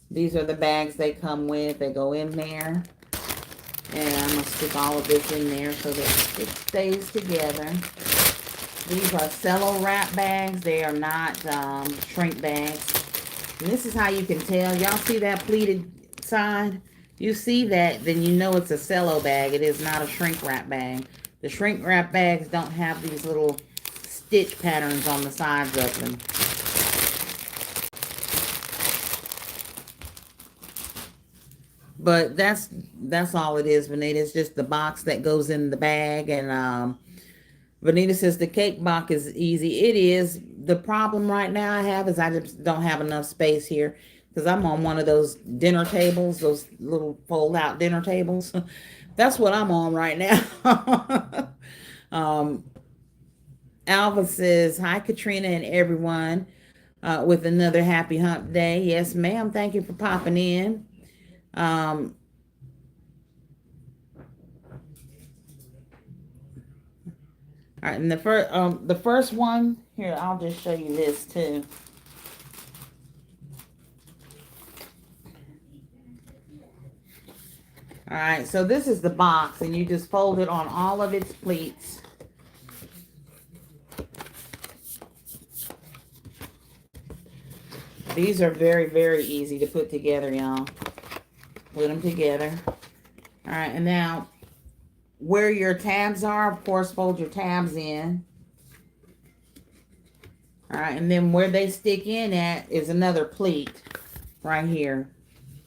these are the bags they come with. They go in there. And I'm going to stick all of this in there so that it stays together. These are cello wrap bags. They are not shrink bags. And this is how you can tell. Y'all see that pleated side? You see that, then you know it's a cello bag. It is not a shrink wrap bag. The shrink wrap bags don't have these little stitch patterns on the sides of them. But that's all it is, Vanita. It's just the box that goes in the bag. And Vanita says the cake box is easy. It is. The problem right now I have is I just don't have enough space here. Because I'm on one of those dinner tables, those little fold-out dinner tables. That's what I'm on right now. Alva says, hi, Katrina and everyone, with another happy hump day. Yes, ma'am. Thank you for popping in. All right, and the first one, here, I'll just show you this, too. All right, so this is the box, and you just fold it on all of its pleats. These are very, very easy to put together, y'all. Put them together. All right, and now where your tabs are, of course, fold your tabs in. All right, and then where they stick in at is another pleat right here.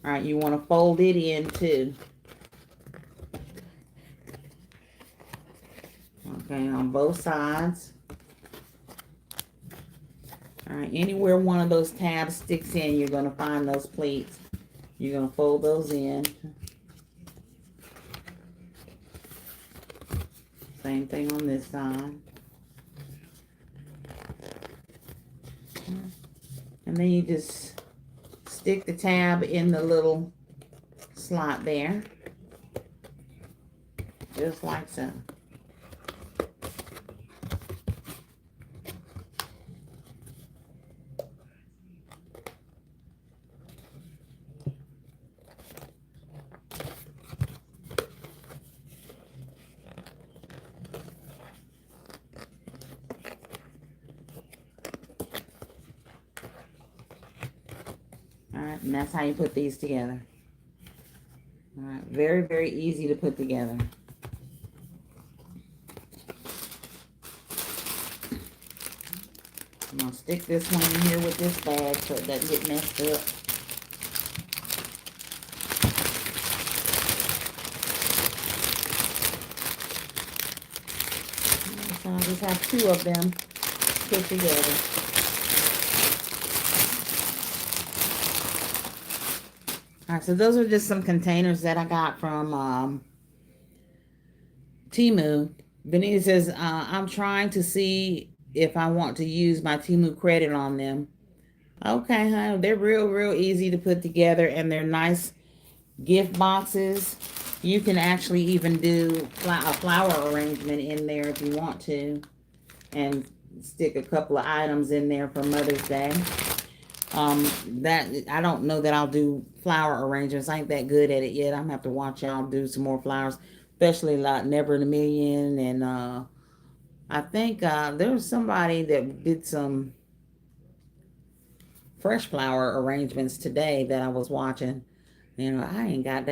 All right, you want to fold it in too. Okay, on both sides. All right, anywhere one of those tabs sticks in, you're going to find those pleats. You're going to fold those in. Same thing on this side. And then you just stick the tab in the little slot there. Just like so. And that's how you put these together. All right, very, very easy to put together. I'm going to stick this one in here with this bag so it doesn't get messed up. So I just have two of them put together. All right, so those are just some containers that I got from Temu. Benita says, I'm trying to see if I want to use my Temu credit on them. Okay, honey, they're real, real easy to put together, and they're nice gift boxes. You can actually even do a flower arrangement in there if you want to, and stick a couple of items in there for Mother's Day. That I don't know that I'll do flower arrangements. I ain't that good at it yet. I'm gonna have to watch y'all do some more flowers, especially like Never in a Million, and I think there was somebody that did some fresh flower arrangements today that I was watching. I ain't that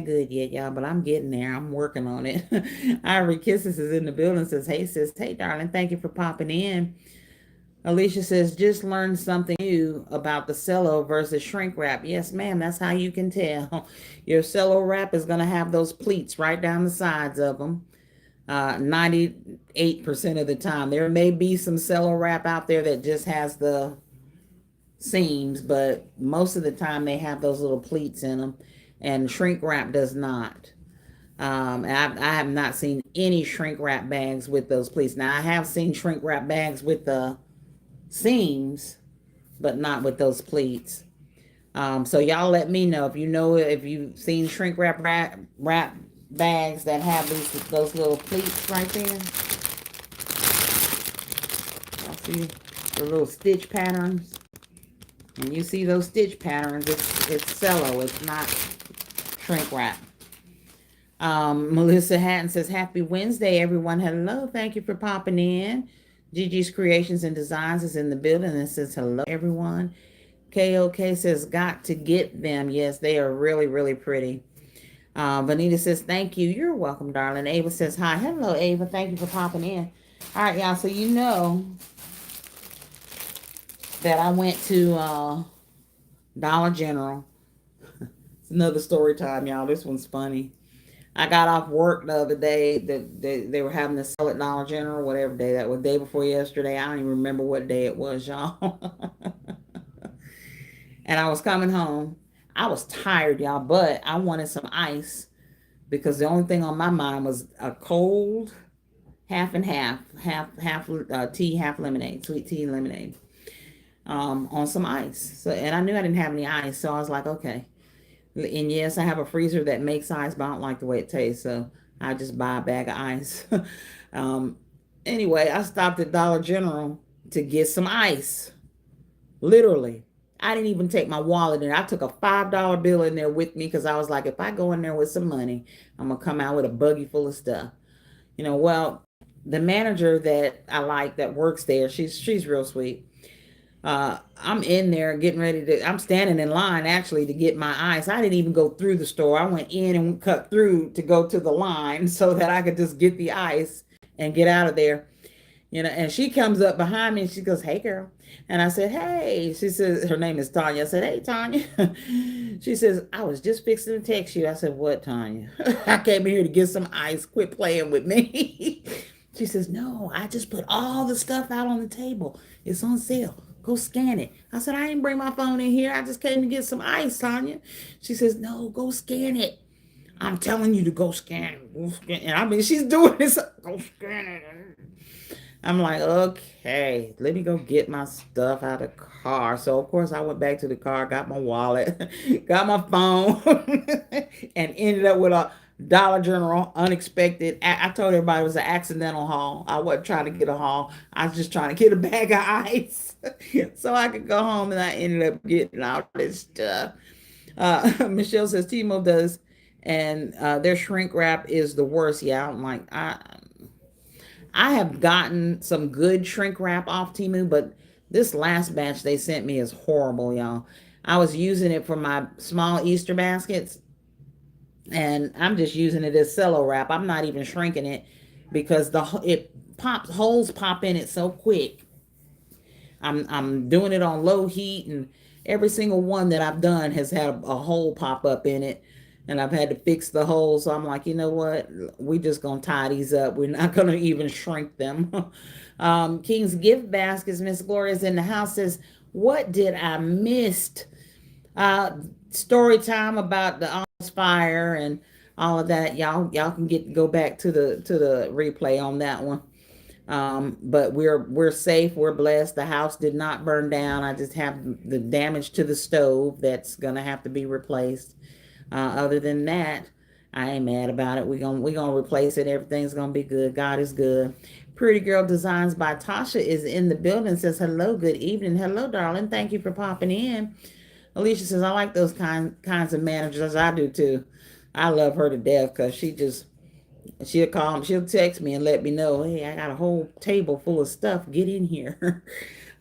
good yet, y'all, but I'm getting there. I'm working on it. Ivory Kisses is in the building, says, hey, sis, hey, darling, thank you for popping in. Alicia says, just learned something new about the cello versus shrink wrap. Yes, ma'am, that's how you can tell. Your cello wrap is going to have those pleats right down the sides of them. 98% of the time. There may be some cello wrap out there that just has the seams, but most of the time they have those little pleats in them, and shrink wrap does not. I have not seen any shrink wrap bags with those pleats. Now I have seen shrink wrap bags with the seams, but not with those pleats. So y'all let me know if you've seen shrink wrap bags that have those little pleats right there. Y'all see the little stitch patterns. When you see those stitch patterns, it's cello. It's not shrink wrap. Melissa Hatton says, happy Wednesday, everyone. Hello. Thank you for popping in. Gigi's Creations and Designs is in the building and says, hello, everyone. KOK says, got to get them. Yes, they are really, really pretty. Vanita says, thank you. You're welcome, darling. Ava says, hi. Hello, Ava. Thank you for popping in. All right, y'all. So you know that I went to Dollar General. It's another story time, y'all. This one's funny. I got off work the other day. They were having the sale at Dollar General, whatever day that was, day before yesterday. I don't even remember what day it was, y'all. And I was coming home. I was tired, y'all, but I wanted some ice because the only thing on my mind was a cold half and half tea, half lemonade, sweet tea and lemonade, on some ice. So, and I knew I didn't have any ice, so I was like, okay. And yes, I have a freezer that makes ice, but I don't like the way it tastes, so I just buy a bag of ice. Anyway, I stopped at Dollar General to get some ice. Literally. I didn't even take my wallet in. I took a $5 bill in there with me because I was like, if I go in there with some money, I'm going to come out with a buggy full of stuff. Well, the manager that I like that works there, she's real sweet. I'm in there getting ready I'm standing in line actually to get my ice. I didn't even go through the store. I went in and cut through to go to the line so that I could just get the ice and get out of there. And she comes up behind me and she goes, hey, girl. And I said, hey. She says, her name is Tanya. I said, hey, Tanya. She says, I was just fixing to text you. I said, what, Tanya? I came here to get some ice. Quit playing with me. She says, no, I just put all the stuff out on the table. It's on sale. Go scan it. I said, I didn't bring my phone in here. I just came to get some ice, Tanya. She says, no, go scan it. I'm telling you to go scan it. Go scan it. And I mean, she's doing this. Go scan it. I'm like, okay, let me go get my stuff out of the car. So, of course, I went back to the car, got my wallet, got my phone, and ended up with a Dollar General unexpected. I told everybody it was an accidental haul. I wasn't trying to get a haul. I was just trying to get a bag of ice so I could go home, and I ended up getting all this stuff. Michelle says Timo does, and their shrink wrap is the worst. Yeah, I'm like, I have gotten some good shrink wrap off Temu, but this last batch they sent me is horrible, y'all. I was using it for my small Easter baskets, and I'm just using it as cello wrap. I'm not even shrinking it because holes pop in it so quick. I'm doing it on low heat, and every single one that I've done has had a hole pop up in it. And I've had to fix the holes. So I'm like, you know what? We just going to tie these up. We're not going to even shrink them. King's Gift Baskets. Miss Gloria's in the house says, what did I miss? Story time about the Almost Fire and all of that. Y'all can go back to the replay on that one. But we're safe. We're blessed. The house did not burn down. I just have the damage to the stove that's going to have to be replaced. Other than that, I ain't mad about it. We're gonna replace it. Everything's gonna be good. God is good. Pretty Girl Designs by Tasha is in the building. Says hello, good evening. Hello, darling. Thank you for popping in. Alicia says I like those kinds of managers. I do too. I love her to death because she'll call, she'll text me and let me know, hey, I got a whole table full of stuff. Get in here.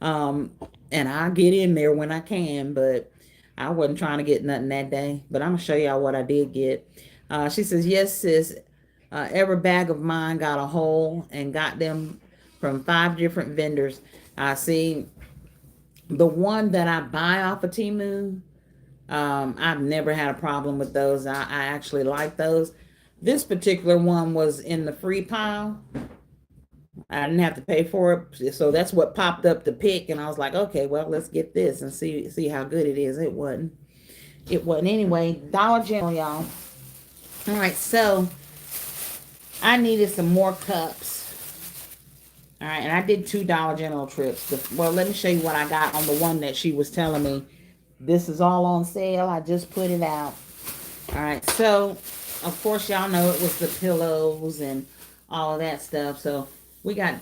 And And I'll get in there when I can, but I wasn't trying to get nothing that day. But I'm going to show y'all what I did get. She says, yes, sis. Every bag of mine got a hole and got them from 5 different vendors. I see the one that I buy off of Temu. I've never had a problem with those. I actually like those. This particular one was in the free pile. I didn't have to pay for it, so that's what popped up to pick, and I was like, okay, well, let's get this and see how good it is. It wasn't. Anyway. Dollar General, y'all. All right, so I needed some more cups. All right, and I did 2 Dollar General trips. Well, let me show you what I got on the one that she was telling me. This is all on sale. I just put it out. All right, so of course y'all know it was the pillows and all of that stuff. So we got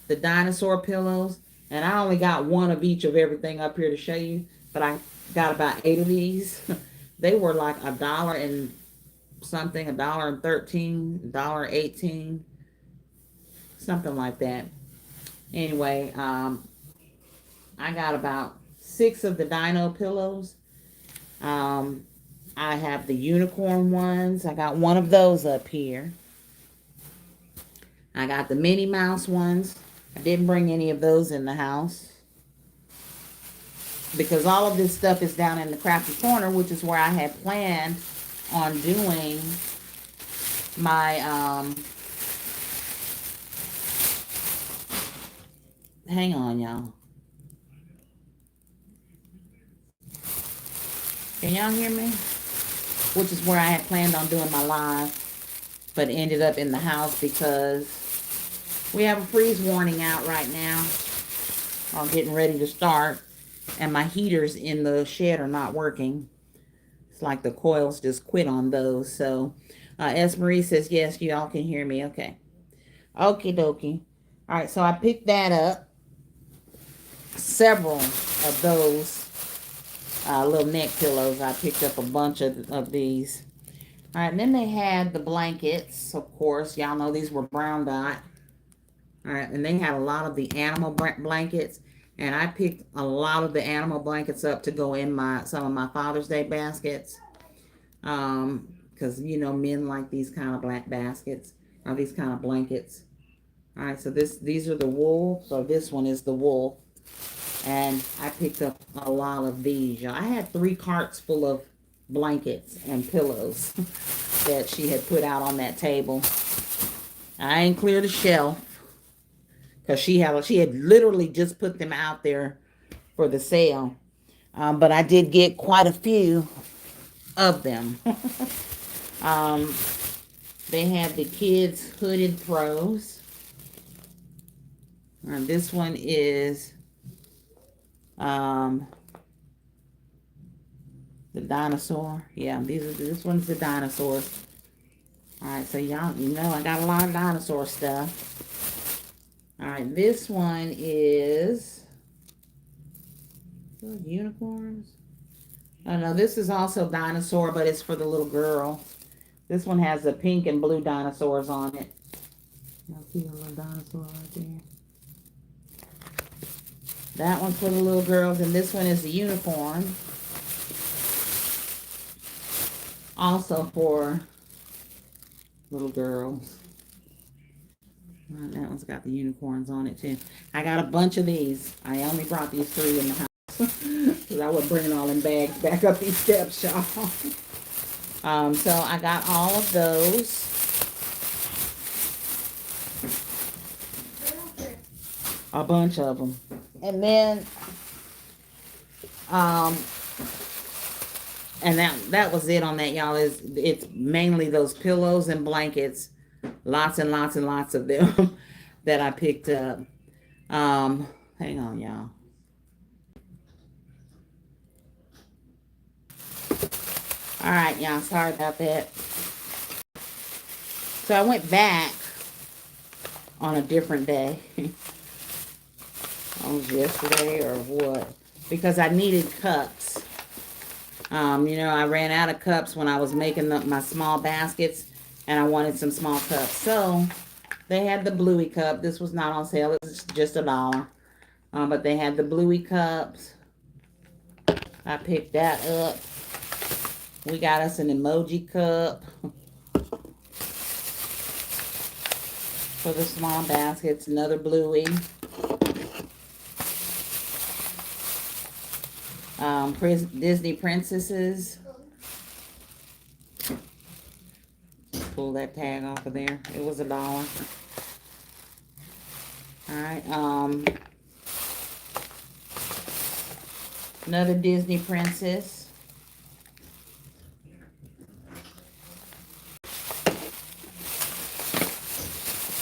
the dinosaur pillows, and I only got one of each of everything up here to show you, but I got about 8 of these. They were like $1 and something, $1.13, $1.18, something like that. Anyway, I got about 6 of the dino pillows. I have the unicorn ones. I got one of those up here. I got the Minnie Mouse ones. I didn't bring any of those in the house because all of this stuff is down in the Crafty Corner, which is where I had planned on doing my hang on, y'all. Can y'all hear me? Which is where I had planned on doing my live, but ended up in the house because we have a freeze warning out right now. I'm getting ready to start, and my heaters in the shed are not working. It's like the coils just quit on those. So S. Marie says, yes, you all can hear me. Okay. Okie dokie. All right, so I picked that up. Several of those little neck pillows. I picked up a bunch of these. All right, and then they had the blankets, of course. Y'all know these were brown dot. All right, and they had a lot of the animal blankets. And I picked a lot of the animal blankets up to go in some of my Father's Day baskets. Because, you know, men like these kind of black baskets, or these kind of blankets. All right, so these are the wool. So this one is the wool. And I picked up a lot of these, y'all. I had 3 carts full of blankets and pillows that she had put out on that table. I ain't cleared the shelf because she had literally just put them out there for the sale. But I did get quite a few of them. They had the kids hooded throws. This one is the dinosaur. Yeah, this one's the dinosaurs. All right, so y'all, you know, I got a lot of dinosaur stuff. All right, this one is unicorns. Oh no, this is also dinosaur, but it's for the little girl. This one has the pink and blue dinosaurs on it. Y'all see a little dinosaur right there? That one's for the little girls, and this one is the unicorn. Also for little girls. That one's got the unicorns on it too. I got a bunch of these. I only brought these 3 in the house because I wasn't bringing all them bags back up these steps, y'all. So I got all of those. A bunch of them. And then, and that was it on that, y'all. It's mainly those pillows and blankets. Lots and lots and lots of them that I picked up. Hang on, y'all. All right, y'all. Sorry about that. So I went back on a different day. Was yesterday or what? Because I needed cups. You know, I ran out of cups when I was making my small baskets, and I wanted some small cups. So they had the bluey cup. This was not on sale. It was just $1. But they had the bluey cups. I picked that up. We got us an emoji cup for the small baskets. Another bluey. Disney princesses. Pull that tag off of there. It was $1. Alright, another Disney princess.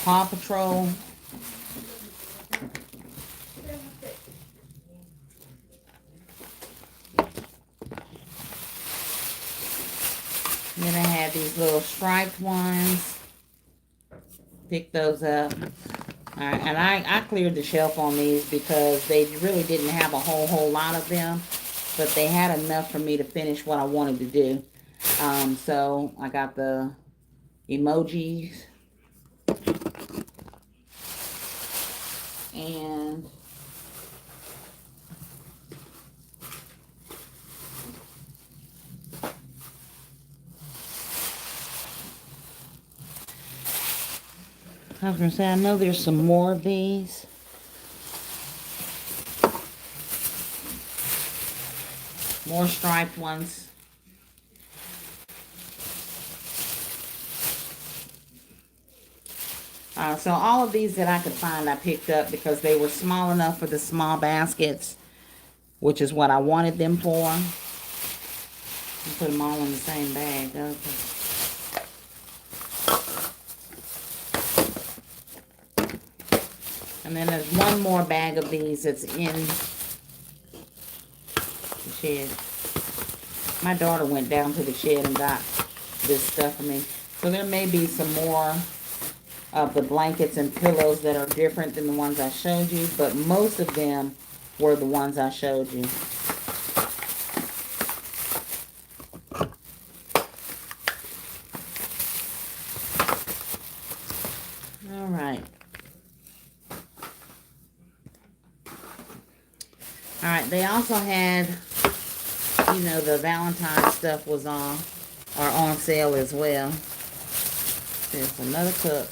Paw Patrol. Then I had these little striped ones. Pick those up. Alright, and I cleared the shelf on these because they really didn't have a whole lot of them. But they had enough for me to finish what I wanted to do. So I got the emojis. And I was going to say, I know there's some more of these. More striped ones. So all of these that I could find, I picked up because they were small enough for the small baskets, which is what I wanted them for. Put them all in the same bag. Okay. And then there's one more bag of these that's in the shed. My daughter went down to the shed and got this stuff for me. So there may be some more of the blankets and pillows that are different than the ones I showed you, but most of them were the ones I showed you. All right. All right, they also had, you know, the Valentine's stuff was on sale as well. There's another cup.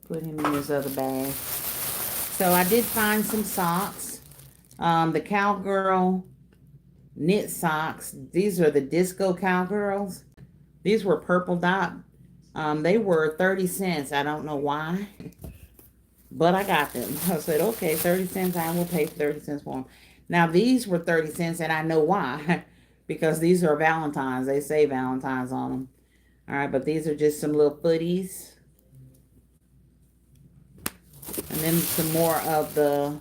Put him in his other bag. So I did find some socks. The Cowgirl knit socks. These are the Disco Cowgirls. These were purple dot. They were 30 cents. I don't know why. But I got them. I said, okay, 30 cents. I will pay 30 cents for them. Now, these were 30 cents, and I know why. Because these are Valentine's. They say Valentine's on them. All right, but these are just some little footies. And then some more of the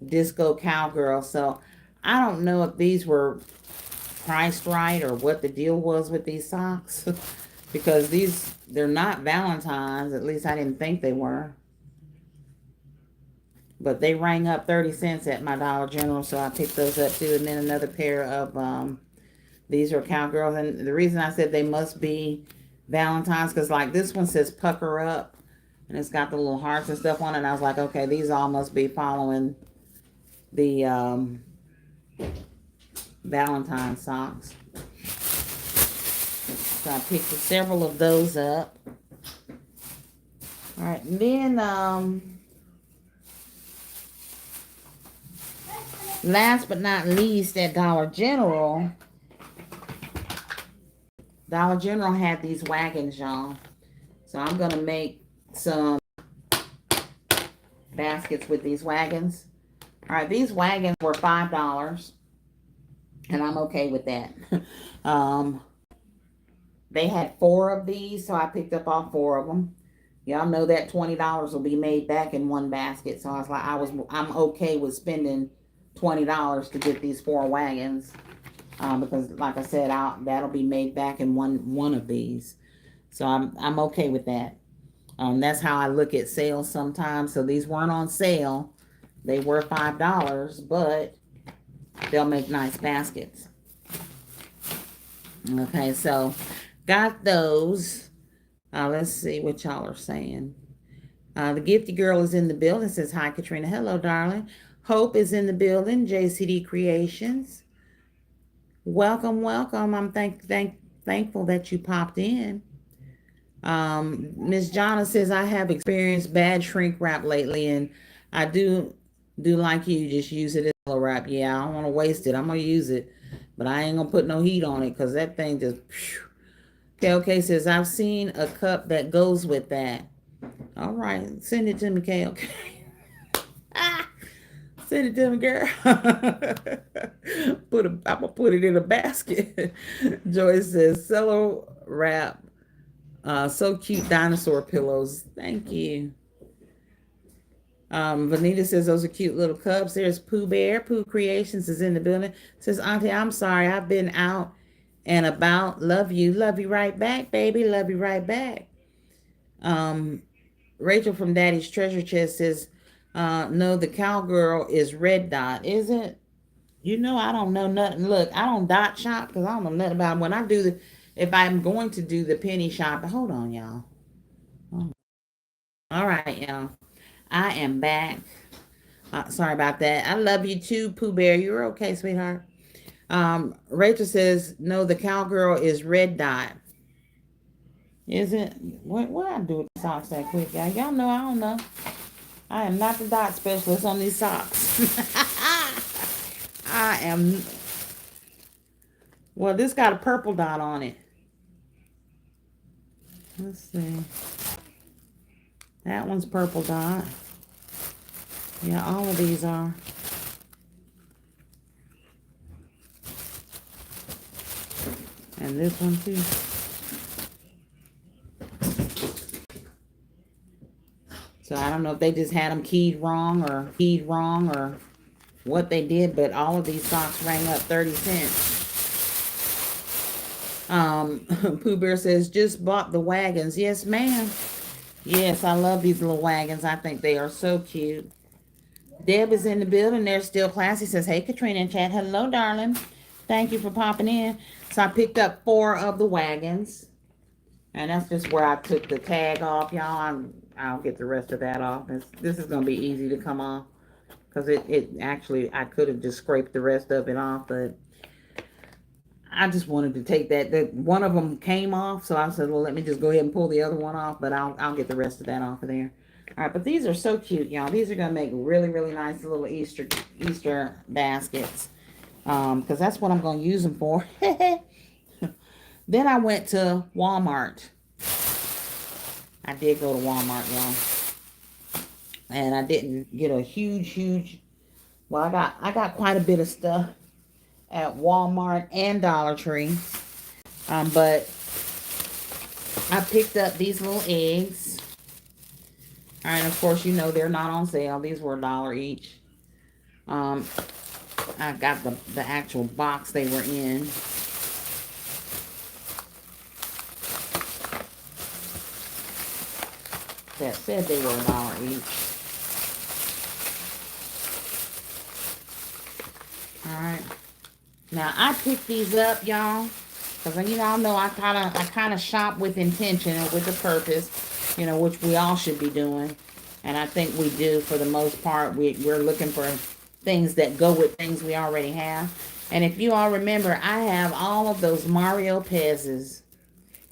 Disco Cowgirl. So, I don't know if these were priced right or what the deal was with these socks. Because they're not Valentine's. At least I didn't think they were. But they rang up 30 cents at my Dollar General, so I picked those up too. And then another pair of, these are Cowgirls. And the reason I said they must be Valentine's, because like this one says Pucker Up. And it's got the little hearts and stuff on it. And I was like, okay, these all must be following the Valentine's socks. So I picked several of those up. All right, and then last but not least, at Dollar General had these wagons, y'all. So I'm going to make some baskets with these wagons. All right, these wagons were $5. And I'm okay with that. They had 4 of these, so I picked up all 4 of them. Y'all know that $20 will be made back in one basket. So I was like, I'm okay with spending $20 to get these 4 wagons. Because like I said, that'll be made back in one of these. So I'm okay with that. That's how I look at sales sometimes. So these weren't on sale. They were $5, but they'll make nice baskets. Okay, so got those. Let's see what y'all are saying. The Gifty Girl is in the building. Says hi, Katrina. Hello, darling. Hope is in the building. JCD Creations. Welcome, welcome. I'm thankful that you popped in. Miss Jonna says I have experienced bad shrink wrap lately, and I do like you. Just use it as a wrap. Yeah, I don't want to waste it. I'm gonna use it, but I ain't gonna put no heat on it because that thing just. Phew. KLK says I've seen a cup that goes with that. All right, send it to me, KLK. Send it to me, girl. I'm gonna put it in a basket. Joyce says cello wrap. So cute dinosaur pillows. Thank you. Vanita says those are cute little cups. There's Pooh Bear. Pooh Creations is in the building. Says Auntie, I'm sorry. I've been out and about. Love you. Love you right back, baby. Love you right back. Um, Rachel from Daddy's Treasure Chest says, no, the cowgirl is Red Dot, is it? You know, I don't know nothing. Look, I don't dot shop because I don't know nothing about when I do the. If I'm going to do the penny shop, hold on, y'all. Oh. All right, y'all. I am back. Sorry about that. I love you too, Pooh Bear. You're okay, sweetheart. Rachel says, no, the cowgirl is Red Dot. Is it? What I do with the socks that quick, y'all? Y'all know I don't know. I am not the dot specialist on these socks. I am. Well, this got a purple dot on it. Let's see. That one's purple dot. Yeah, all of these are. And this one too. So I don't know if they just had them keyed wrong or what they did, but all of these socks rang up 30 cents. Pooh Bear says, just bought the wagons. Yes, ma'am. Yes, I love these little wagons. I think they are so cute. Deb is in the building. They're still classy. Says, hey, Katrina in chat. Hello, darling. Thank you for popping in. So I picked up 4 of the wagons. And that's just where I took the tag off, y'all. I'll get the rest of that off. This is going to be easy to come off. Because it actually, I could have just scraped the rest of it off. But I just wanted to take that one of them came off. So I said, well, let me just go ahead and pull the other one off. But I'll get the rest of that off of there. All right, but these are so cute, y'all. These are going to make really, really nice little Easter baskets. Because that's what I'm going to use them for. Then I went to Walmart. I did go to Walmart, y'all. And I didn't get a huge. Well, I got quite a bit of stuff at Walmart and Dollar Tree. But I picked up these little eggs. All right, of course, you know they're not on sale. These were $1 each. I got the actual box they were in. That said they were $1 each. All right. Now I picked these up, y'all, because y'all know I kind of shop with intention and with a purpose, which we all should be doing, and I think we do for the most part. We're looking for things that go with things we already have. And if you all remember, I have all of those Mario Pez's.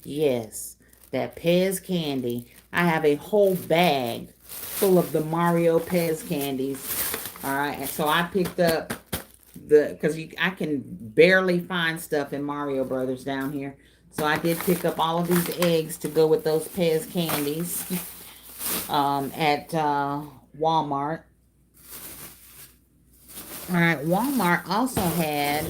Yes, that Pez candy. I have a whole bag full of the Mario Pez candies. All right, and so I picked up because I can barely find stuff in Mario Brothers down here. So I did pick up all of these eggs to go with those Pez candies at Walmart. All right, Walmart also had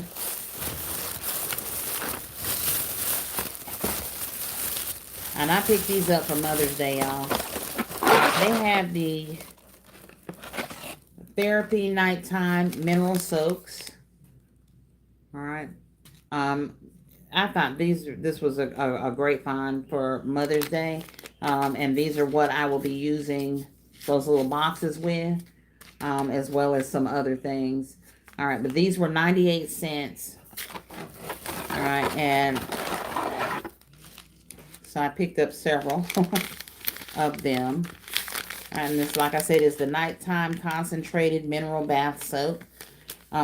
and I picked these up for Mother's Day, y'all. They have the Therapy Nighttime Mineral Soaks. All right. I thought this was a great find for Mother's Day. And these are what I will be using those little boxes with, as well as some other things. All right, but these were 98 cents. All right, and so I picked up several of them. And this, like I said, is the nighttime concentrated mineral bath soap.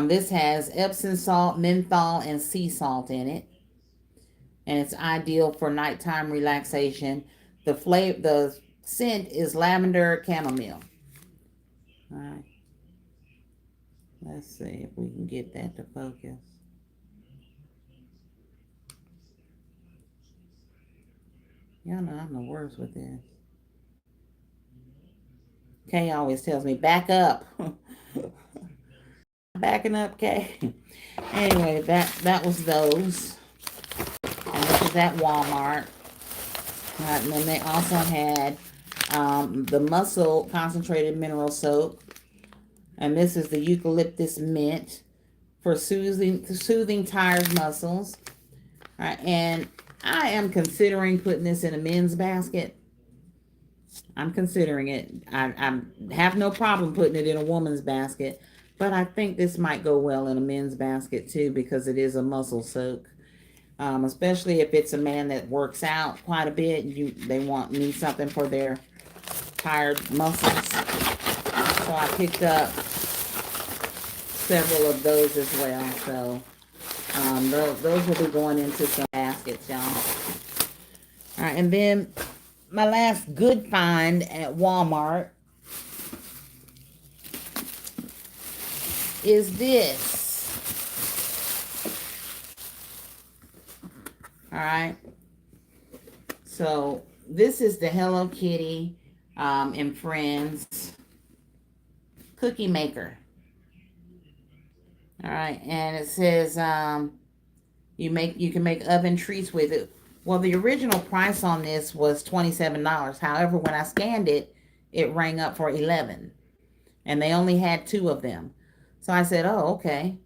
This has Epsom salt, menthol, and sea salt in it, and it's ideal for nighttime relaxation. The scent is lavender chamomile. All right, let's see if we can get that to focus. Y'all know I'm the worst with this. Kay always tells me, back up. Backing up, Kay. Anyway, that was those. And this is at Walmart. And then they also had the Muscle Concentrated Mineral Soap. And this is the Eucalyptus Mint for soothing tired muscles. All right, and I am considering putting this in a men's basket. I'm considering it. I have no problem putting it in a woman's basket, but I think this might go well in a men's basket too because it is a muscle soak. Especially if it's a man that works out quite a bit. They need something for their tired muscles. So I picked up several of those as well. So those will be going into some baskets, y'all. All right, and then my last good find at Walmart is this. All right. So this is the Hello Kitty and Friends cookie maker. All right, and it says you can make oven treats with it. Well, the original price on this was $27. However, when I scanned it, it rang up for $11, and they only had 2 of them. So I said, "Oh, okay."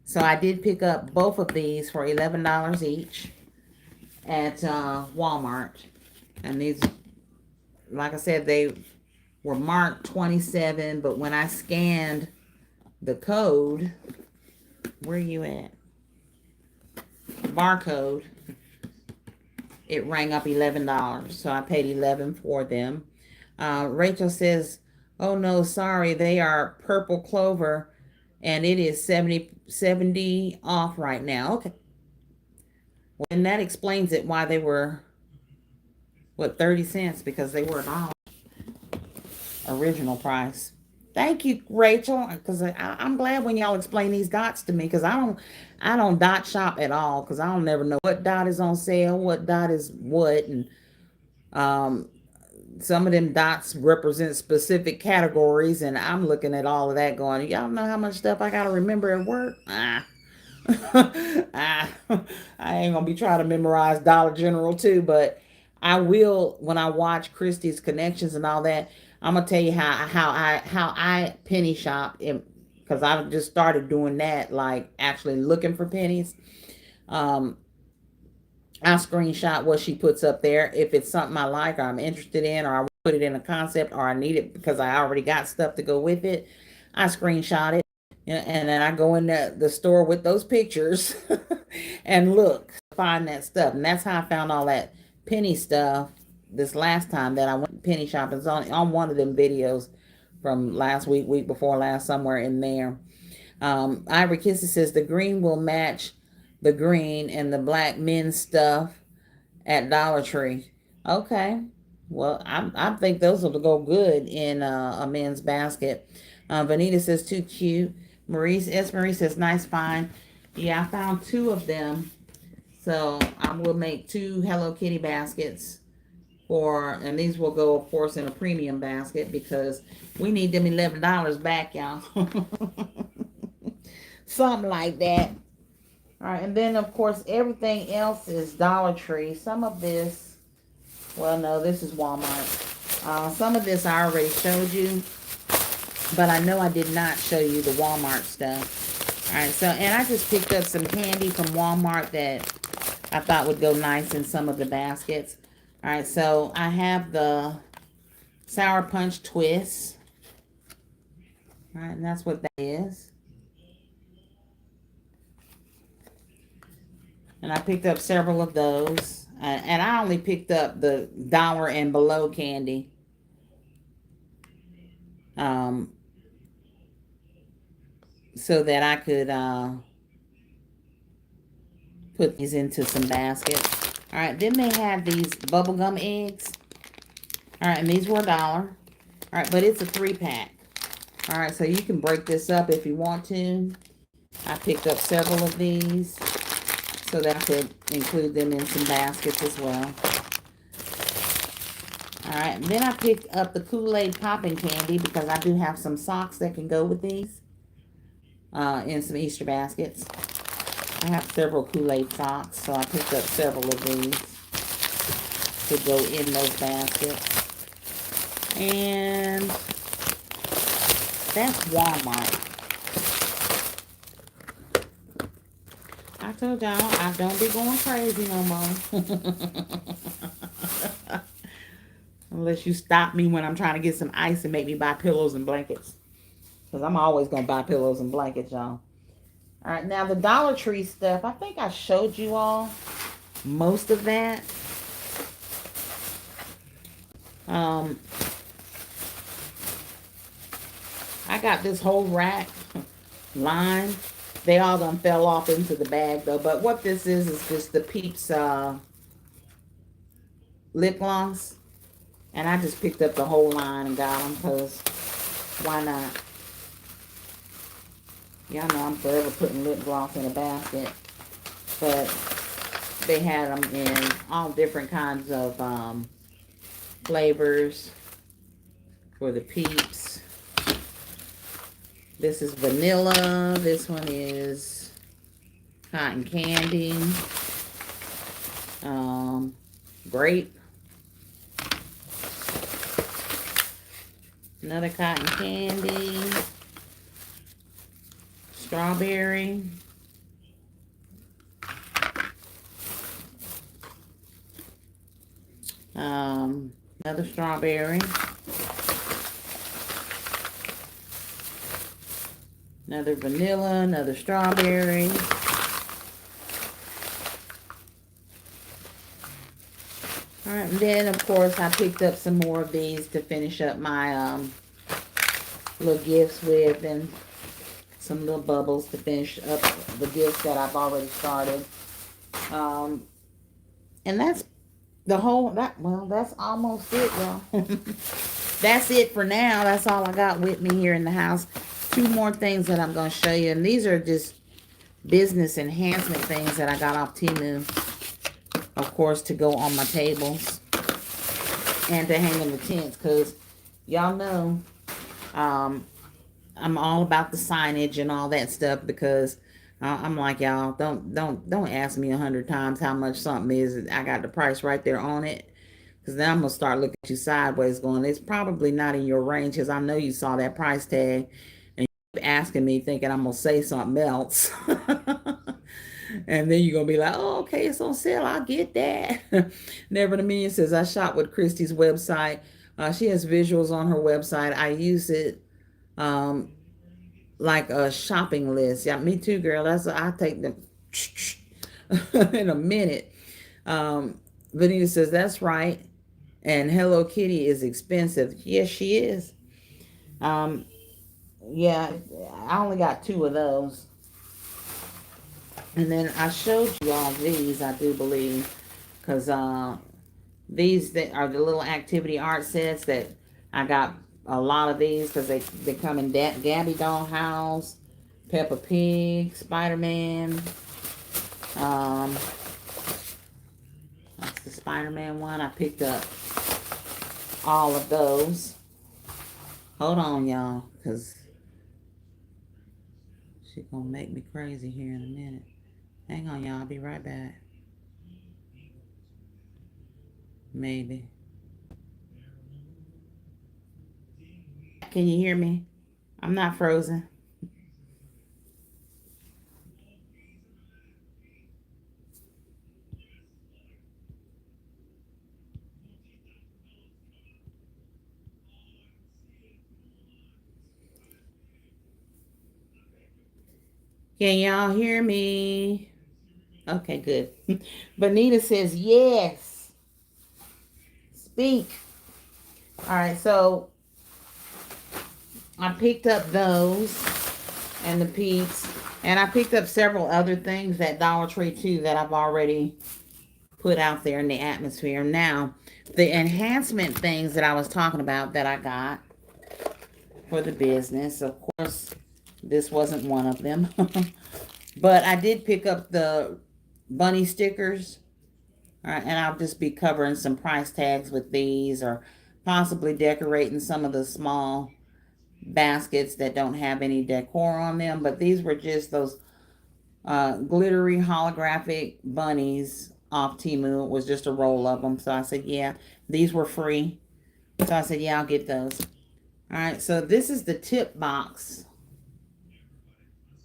So I did pick up both of these for $11 each at Walmart, and these, like I said, they were marked 27, but when I scanned the code, where you at? Barcode, it rang up $11, so I paid $11 for them. Rachel says, "Oh no, sorry, they are purple clover, and it is 70 off right now." Okay, well, and that explains it why they were 30 cents, because they were $1 original price. Thank you, Rachel, because I'm glad when y'all explain these dots to me, because I don't dot shop at all, because I don't never know what dot is on sale, what dot is what, and some of them dots represent specific categories, and I'm looking at all of that going, y'all know how much stuff I got to remember at work? I ain't gonna be trying to memorize Dollar General too, but I will when I watch Christie's Connections and all that. I'm gonna tell you how I penny shop, because I've just started doing that, like actually looking for pennies. Um, I screenshot what she puts up there. If it's something I like or I'm interested in, or I put it in a concept, or I need it because I already got stuff to go with it, I screenshot it. And then I go in the store with those pictures and look, find that stuff. And that's how I found all that penny stuff this last time that I went penny shopping. It's on one of them videos from last week before last, somewhere in there. Ivory Kisses says the green will match the green and the black men's stuff at Dollar Tree. Okay. Well, I think those will go good in a men's basket. Vanita says too cute. Marie says nice find. Yeah, I found 2 of them. So I will make 2 Hello Kitty baskets and these will go, of course, in a premium basket because we need them $11 back, y'all. Something like that. All right, and then of course everything else is Dollar Tree. Some of this, well, no, this is Walmart. Some of this I already showed you, but I know I did not show you the Walmart stuff. All right, so, and I just picked up some candy from Walmart that I thought would go nice in some of the baskets. All right, so I have the Sour Punch Twist. All right, and that's what that is. And I picked up several of those. And I only picked up the $1 and below candy. um, so that I could put these into some baskets. All right, then they have these bubblegum eggs. All right, and these were $1. All right, but it's a 3-pack. All right, so you can break this up if you want to. I picked up several of these so that I could include them in some baskets as well. All right, and then I picked up the Kool-Aid popping candy because I do have some socks that can go with these in some Easter baskets. I have several Kool-Aid socks, so I picked up several of these to go in those baskets. And that's Walmart. I told y'all I don't be going crazy no more. Unless you stop me when I'm trying to get some ice and make me buy pillows and blankets. Because I'm always going to buy pillows and blankets, y'all. All right, now the Dollar Tree stuff. I think I showed you all most of that. I got this whole rack line. They all done fell off into the bag though. But what this is just the Peeps lip gloss. And I just picked up the whole line and got them because why not? Y'all know I'm forever putting lip gloss in a basket. But they had them in all different kinds of flavors for the Peeps. This is vanilla. This one is cotton candy. Grape. Another cotton candy. Strawberry. Another strawberry. Another vanilla, another strawberry. All right, and then of course I picked up some more of these to finish up my little gifts with, and some little bubbles to finish up the gifts that I've already started. And that's the whole, that's almost it, y'all. That's it for now. That's all I got with me here in the house. 2 more things that I'm going to show you. And these are just business enhancement things that I got off Temu. Of course, to go on my tables. And to hang in the tents. Because y'all know I'm all about the signage and all that stuff. Because I'm like, y'all, don't ask me 100 times how much something is. I got the price right there on it. Because then I'm going to start looking at you sideways going, it's probably not in your range. Because I know you saw that price tag. Asking me thinking I'm gonna say something else. And then you're gonna be like, oh, okay, it's on sale, I'll get that. Never in a million says I shop with Christy's website. She has visuals on her website. I use it like a shopping list. Yeah, me too, girl. I take them in a minute. Vanita says that's right. And Hello Kitty is expensive. Yes, she is. Yeah, I only got 2 of those. And then I showed you all these, I do believe. Because these are the little activity art sets that I got a lot of these. Because they come in Gabby Dollhouse, Peppa Pig, Spider-Man. That's the Spider-Man one. I picked up all of those. Hold on, y'all. Because she's gonna make me crazy here in a minute. Hang on, y'all. I'll be right back. Maybe. Can you hear me? I'm not frozen. Can y'all hear me? Okay, good. Bonita says yes. Speak. All right, so I picked up those and the peaks. And I picked up several other things at Dollar Tree too that I've already put out there in the atmosphere. Now, the enhancement things that I was talking about that I got for the business, of course, this wasn't one of them. But I did pick up the bunny stickers. All right, and I'll just be covering some price tags with these, or possibly decorating some of the small baskets that don't have any decor on them. But these were just those glittery holographic bunnies off Temu. It was just a roll of them. So I said, yeah, these were free. So I said, yeah, I'll get those. All right, so this is the tip box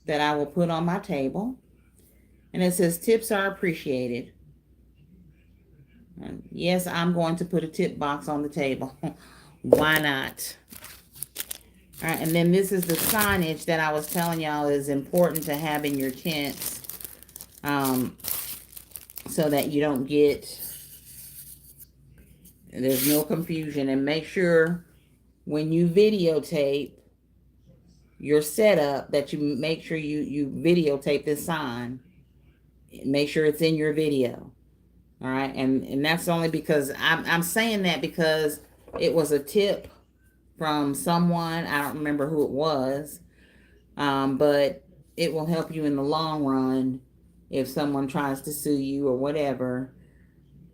that I will put on my table. And it says, tips are appreciated. And yes, I'm going to put a tip box on the table. Why not? All right, and then this is the signage that I was telling y'all is important to have in your tents, so that you don't get, there's no confusion. And make sure when you videotape your setup that you make sure you videotape this sign. Make sure it's in your video. All right, and that's only because I'm saying that because it was a tip from someone. I don't remember who it was, but it will help you in the long run if someone tries to sue you or whatever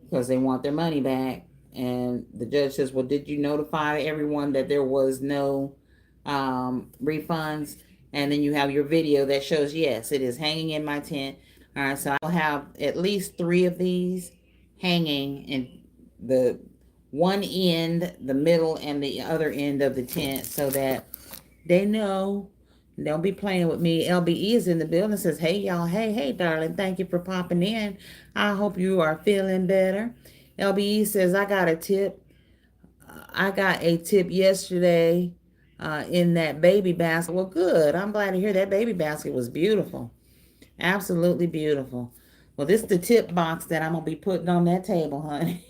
because they want their money back. And the judge says, well, did you notify everyone that there was no refunds? And then you have your video that shows, yes, it is hanging in my tent. All right, so I'll have at least 3 of these hanging in the one end, the middle, and the other end of the tent so that they know. Don't be playing with me. LBE is in the building. Says, hey, y'all. Hey, darling. Thank you for popping in. I hope you are feeling better. LBE says, I got a tip. I got a tip yesterday in that baby basket. Well, good. I'm glad to hear that baby basket was beautiful. Absolutely beautiful. Well, this is the tip box that I'm going to be putting on that table, honey.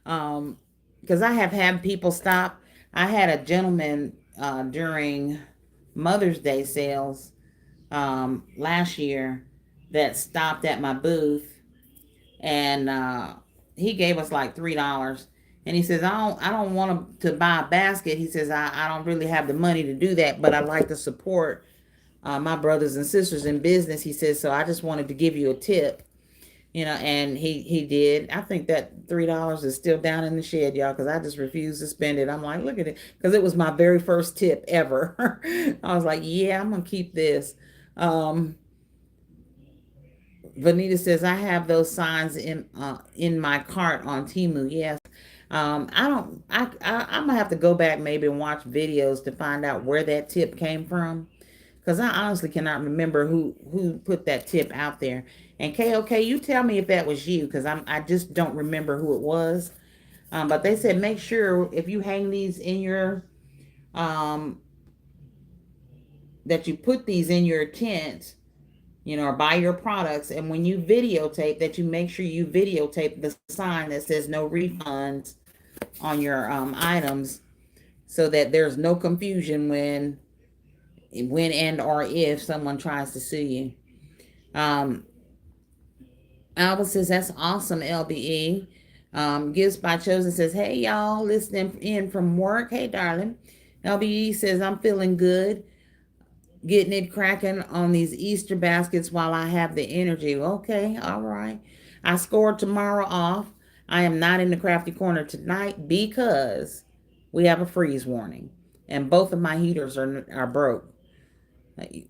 Because I have had people stop. I had a gentleman during Mother's Day sales last year that stopped at my booth, and he gave us like $3. And he says, I don't want to buy a basket. He says, I don't really have the money to do that, but I like to support my brothers and sisters in business. He says, so I just wanted to give you a tip, and he did. I think that $3 is still down in the shed, y'all, because I just refused to spend it. I'm like, look at it, because it was my very first tip ever. I was like, yeah, I'm gonna keep this. Vanita says, I have those signs in my cart on Temu. Yes. I'm gonna have to go back maybe and watch videos to find out where that tip came from, because I honestly cannot remember who put that tip out there. And KOK, you tell me if that was you, because I just don't remember who it was. But they said make sure if you hang these in your that you put these in your tent, or buy your products, and when you videotape, that you make sure you videotape the sign that says no refunds on your items, so that there's no confusion when and or if someone tries to sue you. Alba says, that's awesome, LBE. Gifts by Chosen says, hey, y'all, listening in from work. Hey, darling. LBE says, I'm feeling good. Getting it cracking on these Easter baskets while I have the energy. Okay, all right. I scored tomorrow off. I am not in the Crafty Corner tonight because we have a freeze warning. And both of my heaters are broke.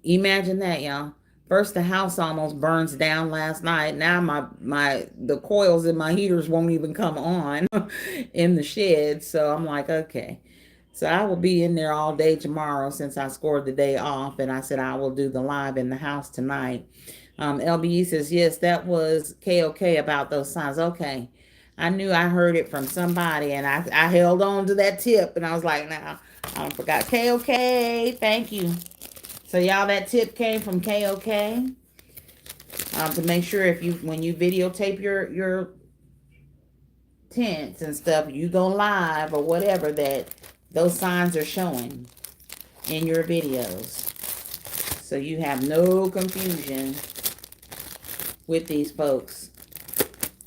Imagine that, y'all. First, the house almost burns down last night. Now the coils in my heaters won't even come on in the shed. So I'm like, okay. So I will be in there all day tomorrow since I scored the day off. And I said I will do the live in the house tonight. LBE says, yes, that was KOK about those signs. Okay. I knew I heard it from somebody, and I held on to that tip. And I was like, nah, I forgot. KOK, thank you. So y'all, that tip came from KOK. To make sure when you videotape your tents and stuff, you go live or whatever, that those signs are showing in your videos. So you have no confusion with these folks.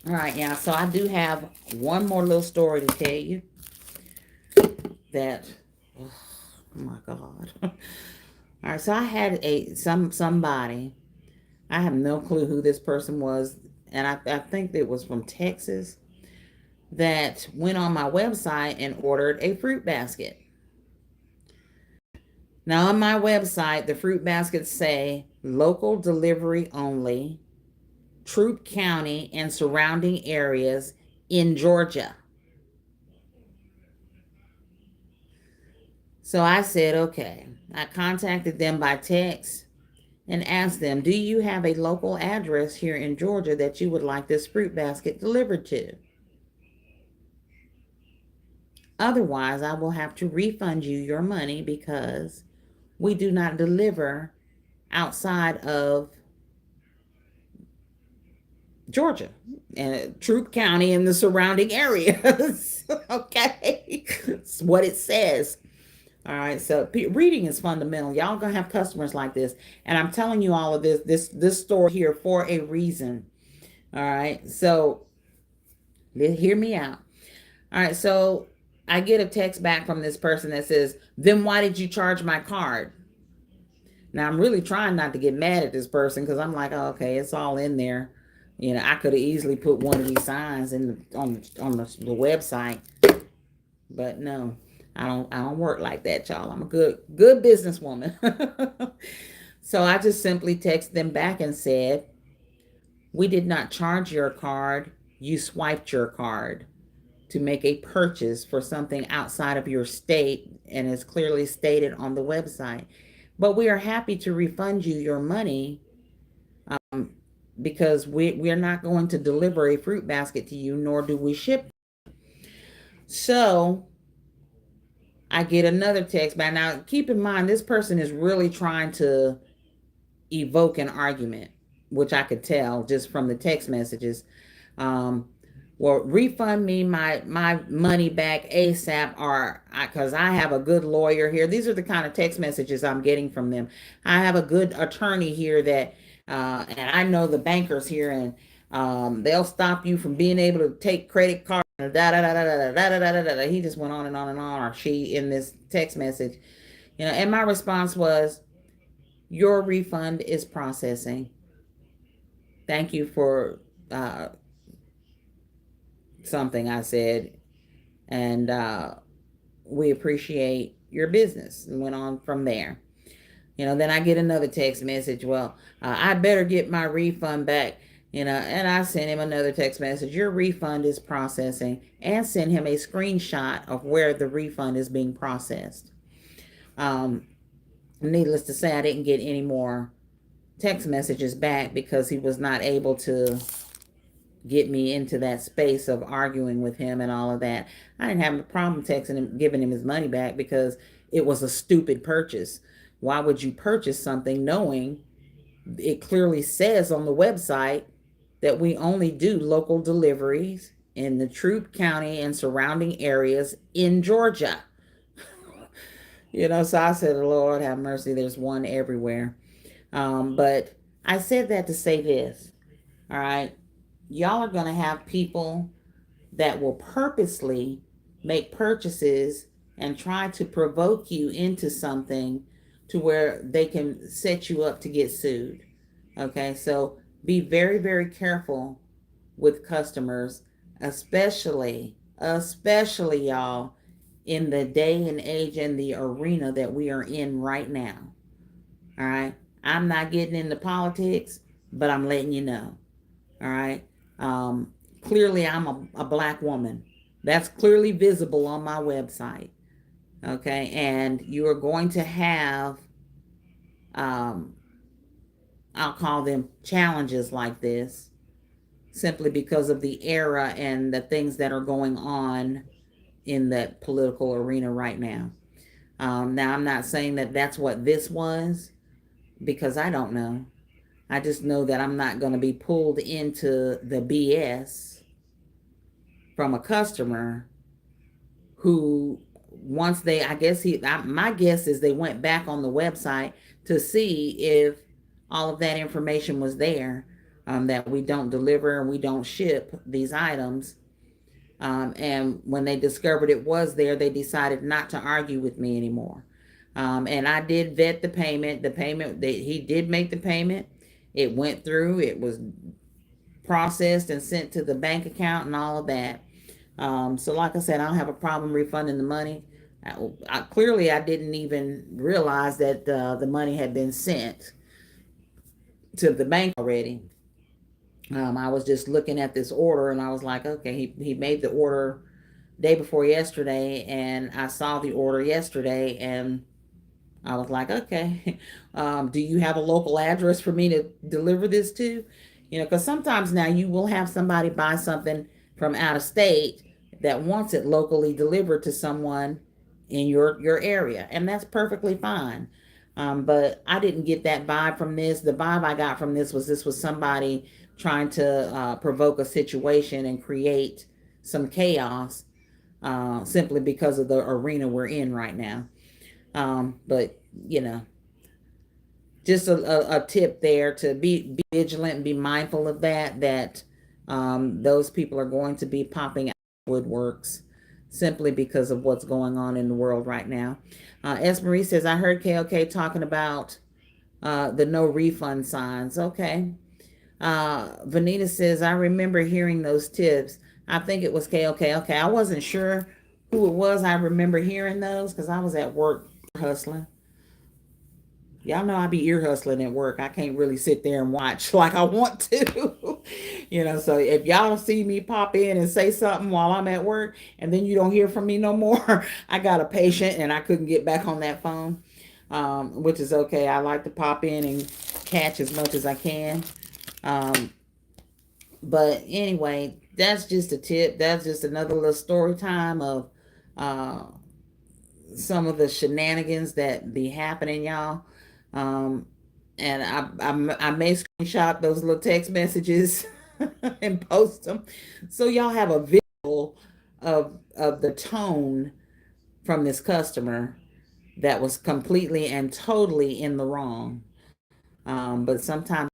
All right, yeah, so I do have one more little story to tell you that, oh my God. All right, so I had somebody, I have no clue who this person was, and I think it was from Texas, that went on my website and ordered a fruit basket. Now on my website, the fruit baskets say local delivery only, Troup County and surrounding areas in Georgia. So I said, okay. I contacted them by text and asked them, do you have a local address here in Georgia that you would like this fruit basket delivered to? Otherwise, I will have to refund you your money because we do not deliver outside of Georgia and Troup County and the surrounding areas. Okay. It's what it says. All right. So reading is fundamental. Y'all gonna have customers like this. And I'm telling you all of this story here for a reason. All right. So hear me out. All right. So I get a text back from this person that says, then why did you charge my card? Now I'm really trying not to get mad at this person because I'm like, oh, okay, it's all in there. You know, I could have easily put one of these signs on the website, but no, I don't work like that, y'all. I'm a good businesswoman. So I just simply texted them back and said, we did not charge your card. You swiped your card to make a purchase for something outside of your state, and it's clearly stated on the website. But we are happy to refund you your money because we're not going to deliver a fruit basket to you, nor do we ship. So I get another text back. Now, keep in mind, this person is really trying to evoke an argument, which I could tell just from the text messages. Well, refund me my money back ASAP, or because I have a good lawyer here. These are the kind of text messages I'm getting from them. I have a good attorney here that, and I know the bankers here, and they'll stop you from being able to take credit card. Da da da da da da da da da. He just went on and on and on, or she, in this text message, you know. And my response was, your refund is processing. Thank you for something I said, and we appreciate your business, and went on from there. You know, then I get another text message, well, I better get my refund back, you know, and I sent him another text message, your refund is processing, and send him a screenshot of where the refund is being processed. Needless to say, I didn't get any more text messages back because he was not able to get me into that space of arguing with him and all of that. I didn't have a problem texting him, giving him his money back, because it was a stupid purchase. Why would you purchase something knowing it clearly says on the website that we only do local deliveries in the Troup County and surrounding areas in Georgia? You know, so I said, Lord have mercy, there's one everywhere. But I said that to say this, all right? Y'all are going to have people that will purposely make purchases and try to provoke you into something to where they can set you up to get sued. Okay, so be very, very careful with customers, especially y'all, in the day and age and the arena that we are in right now. All right, I'm not getting into politics, but I'm letting you know. All right. Clearly, I'm a black woman. That's clearly visible on my website. Okay. And you are going to have, I'll call them challenges like this, simply because of the era and the things that are going on in that political arena right now. Now, I'm not saying that that's what this was, because I don't know. I just know that I'm not going to be pulled into the BS from a customer who once they, I guess my guess is they went back on the website to see if all of that information was there, that we don't deliver and we don't ship these items. And when they discovered it was there, they decided not to argue with me anymore. And I did vet the payment. He did make the payment. It went through. It was processed and sent to the bank account and all of that. So like I said, I don't have a problem refunding the money. Clearly, I didn't even realize that the money had been sent to the bank already. I was just looking at this order and I was like, okay, he made the order day before yesterday, and I saw the order yesterday, and I was like, okay, do you have a local address for me to deliver this to? Because sometimes now you will have somebody buy something from out of state that wants it locally delivered to someone in your area, and that's perfectly fine. But I didn't get that vibe from this. The vibe I got from this was somebody trying to provoke a situation and create some chaos, simply because of the arena we're in right now. But just a tip there to be vigilant and be mindful of that those people are going to be popping out woodworks simply because of what's going on in the world right now. S. Marie says, I heard KOK talking about the no refund signs. Okay. Vanita says, I remember hearing those tips. I think it was KOK. Okay, I wasn't sure who it was. I remember hearing those because I was at work hustling. Y'all know I be ear hustling at work. I can't really sit there and watch like I want to. So if y'all see me pop in and say something while I'm at work and then you don't hear from me no more, I got a patient and I couldn't get back on that phone, which is okay. I like to pop in and catch as much as I can. But anyway, that's just a tip. That's just another little story time of some of the shenanigans that be happening, y'all. And I may screenshot those little text messages and post them so y'all have a visual of the tone from this customer that was completely and totally in the wrong. But sometimes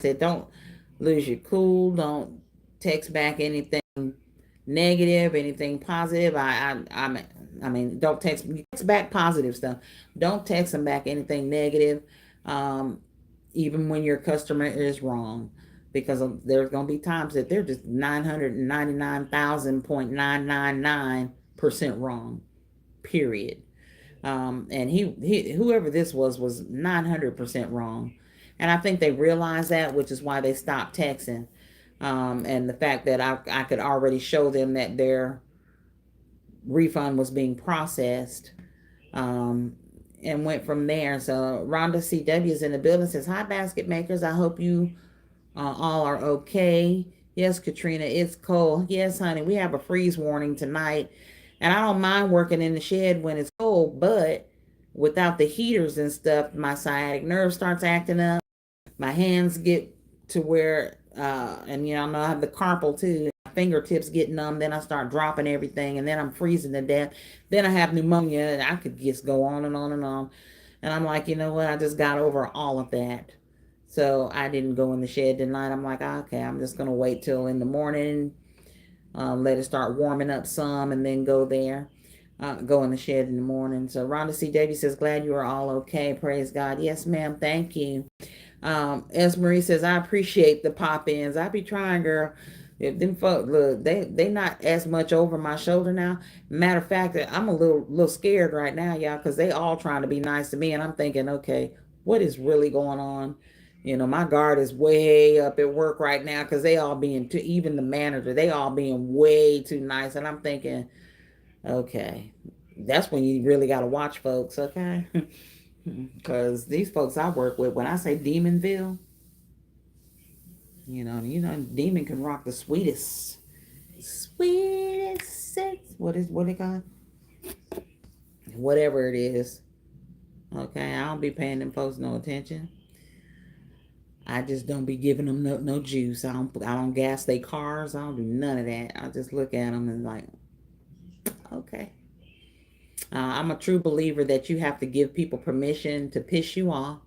said, don't lose your cool. Don't text back anything negative, anything positive. I mean, don't text back positive stuff. Don't text them back anything negative, even when your customer is wrong, because there's going to be times that they're just 999,000.999% wrong. Period. And he whoever this was 900% wrong. And I think they realized that, which is why they stopped texting. And the fact that I could already show them that their refund was being processed, and went from there. So Rhonda CW is in the building, says, hi, basket makers. I hope you all are okay. Yes, Katrina, it's cold. Yes, honey, we have a freeze warning tonight. And I don't mind working in the shed when it's cold, but without the heaters and stuff, my sciatic nerve starts acting up. My hands get to where, and I know I have the carpal too. My fingertips get numb. Then I start dropping everything, and then I'm freezing to death. Then I have pneumonia, and I could just go on and on and on. And I'm like, you know what? I just got over all of that. So I didn't go in the shed tonight. I'm like, okay, I'm just going to wait till in the morning, let it start warming up some, and then go there. Go in the shed in the morning. So Rhonda C. Davies says, glad you are all okay. Praise God. Yes, ma'am. Thank you. S. Marie says, I appreciate the pop-ins. I be trying, girl. If them folks, look, they not as much over my shoulder now. Matter of fact, I'm a little scared right now, y'all, because they all trying to be nice to me, and I'm thinking, okay, what is really going on? My guard is way up at work right now because they all being too, even the manager, they all being way too nice, and I'm thinking, okay, that's when you really got to watch folks, okay? Because these folks I work with, when I say Demonville, Demon can rock the sweetest sex. What they call it? Whatever it is. Okay, I don't be paying them folks no attention. I just don't be giving them no juice. I don't gas their cars. I don't do none of that. I just look at them and like, okay. I'm a true believer that you have to give people permission to piss you off,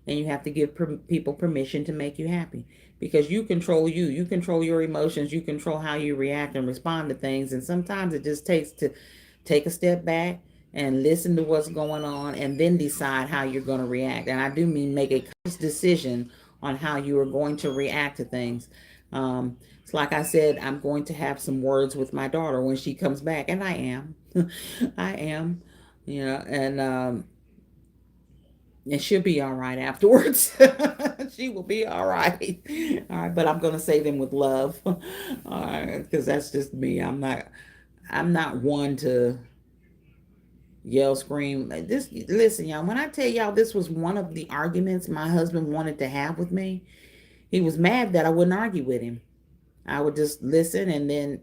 and you have to give people permission to make you happy, because you control you. You control your emotions. You control how you react and respond to things. And sometimes it just takes to take a step back and listen to what's going on, and then decide how you're going to react. And I do mean make a conscious decision on how you are going to react to things. It's like I said, I'm going to have some words with my daughter when she comes back, and I am. I am, and she'll be all right afterwards. She will be all right. All right, but I'm gonna say them with love, all right, because that's just me. I'm not one to yell, scream. This, listen, y'all. When I tell y'all, this was one of the arguments my husband wanted to have with me. He was mad that I wouldn't argue with him. I would just listen, and then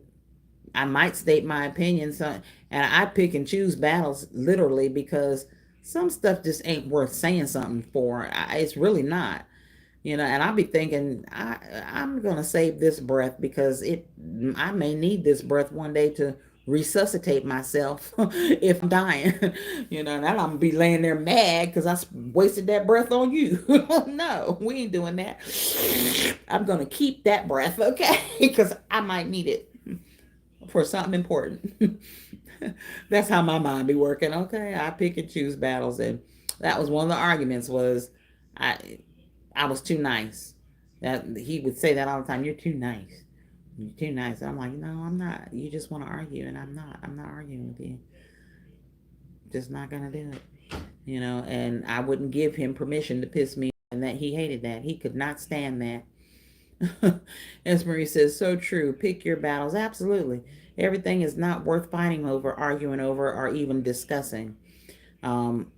I might state my opinion. So, and I pick and choose battles literally, because some stuff just ain't worth saying something for. It's really not, And I'll be thinking, I'm gonna save this breath, because I may need this breath one day to resuscitate myself if I'm dying. And I'm gonna be laying there mad because I wasted that breath on you. No, we ain't doing that. I'm gonna keep that breath, okay? Because I might need it for something important. That's how my mind be working. Okay, I pick and choose battles, and that was one of the arguments. Was I I was too nice. That he would say that all the time. You're too nice. You're too nice. I'm like, no, I'm not. You just want to argue, and I'm not. I'm not arguing with you. Just not gonna do it. And I wouldn't give him permission to piss me off, and that he hated that. He could not stand that. As Marie says, so true. Pick your battles. Absolutely. Everything is not worth fighting over, arguing over, or even discussing. Um,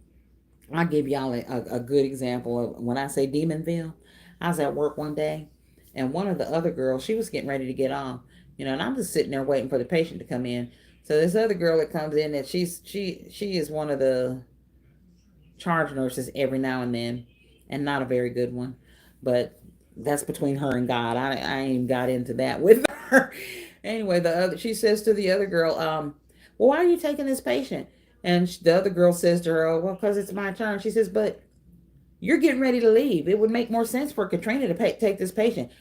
I'll give y'all a good example of when I say Demonville. I was at work one day, and one of the other girls, she was getting ready to get off, and I'm just sitting there waiting for the patient to come in. So this other girl that comes in, that she is one of the charge nurses every now and then, and not a very good one, but that's between her and God. I ain't got into that with her. Anyway, she says to the other girl, well, why are you taking this patient? And the other girl says to her, oh, well, because it's my turn. She says, but you're getting ready to leave. It would make more sense for Katrina to take this patient.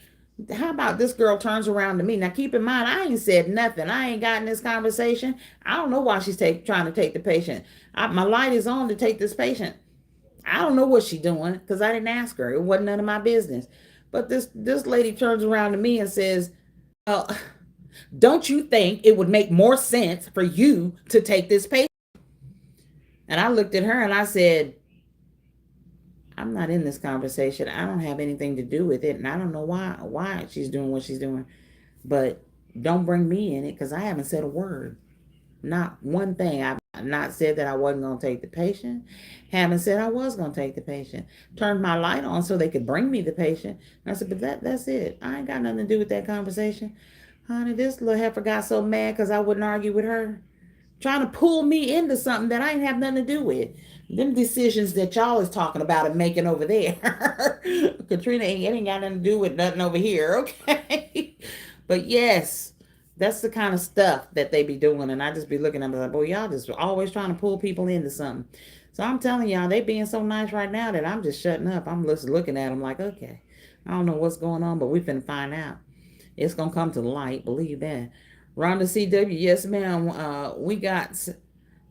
How about this girl turns around to me? Now, keep in mind, I ain't said nothing. I ain't gotten this conversation. I don't know why she's trying to take the patient. My light is on to take this patient. I don't know what she's doing, because I didn't ask her. It wasn't none of my business. But this lady turns around to me and says, well, don't you think it would make more sense for you to take this patient? And I looked at her and I said, I'm not in this conversation. I don't have anything to do with it. And I don't know why she's doing what she's doing. But don't bring me in it, because I haven't said a word. Not one thing. I've not said that I wasn't going to take the patient. Haven't said I was going to take the patient. Turned my light on so they could bring me the patient. And I said, but that's it. I ain't got nothing to do with that conversation. Honey, this little heifer got so mad because I wouldn't argue with her. Trying to pull me into something that I ain't have nothing to do with. Them decisions that y'all is talking about and making over there. Katrina ain't got nothing to do with nothing over here, okay? But yes, that's the kind of stuff that they be doing. And I just be looking at them like, boy, y'all just always trying to pull people into something. So I'm telling y'all, they being so nice right now that I'm just shutting up. I'm just looking at them like, okay, I don't know what's going on, but we finna find out. It's going to come to the light. Believe that. Rhonda CW, yes, ma'am. We got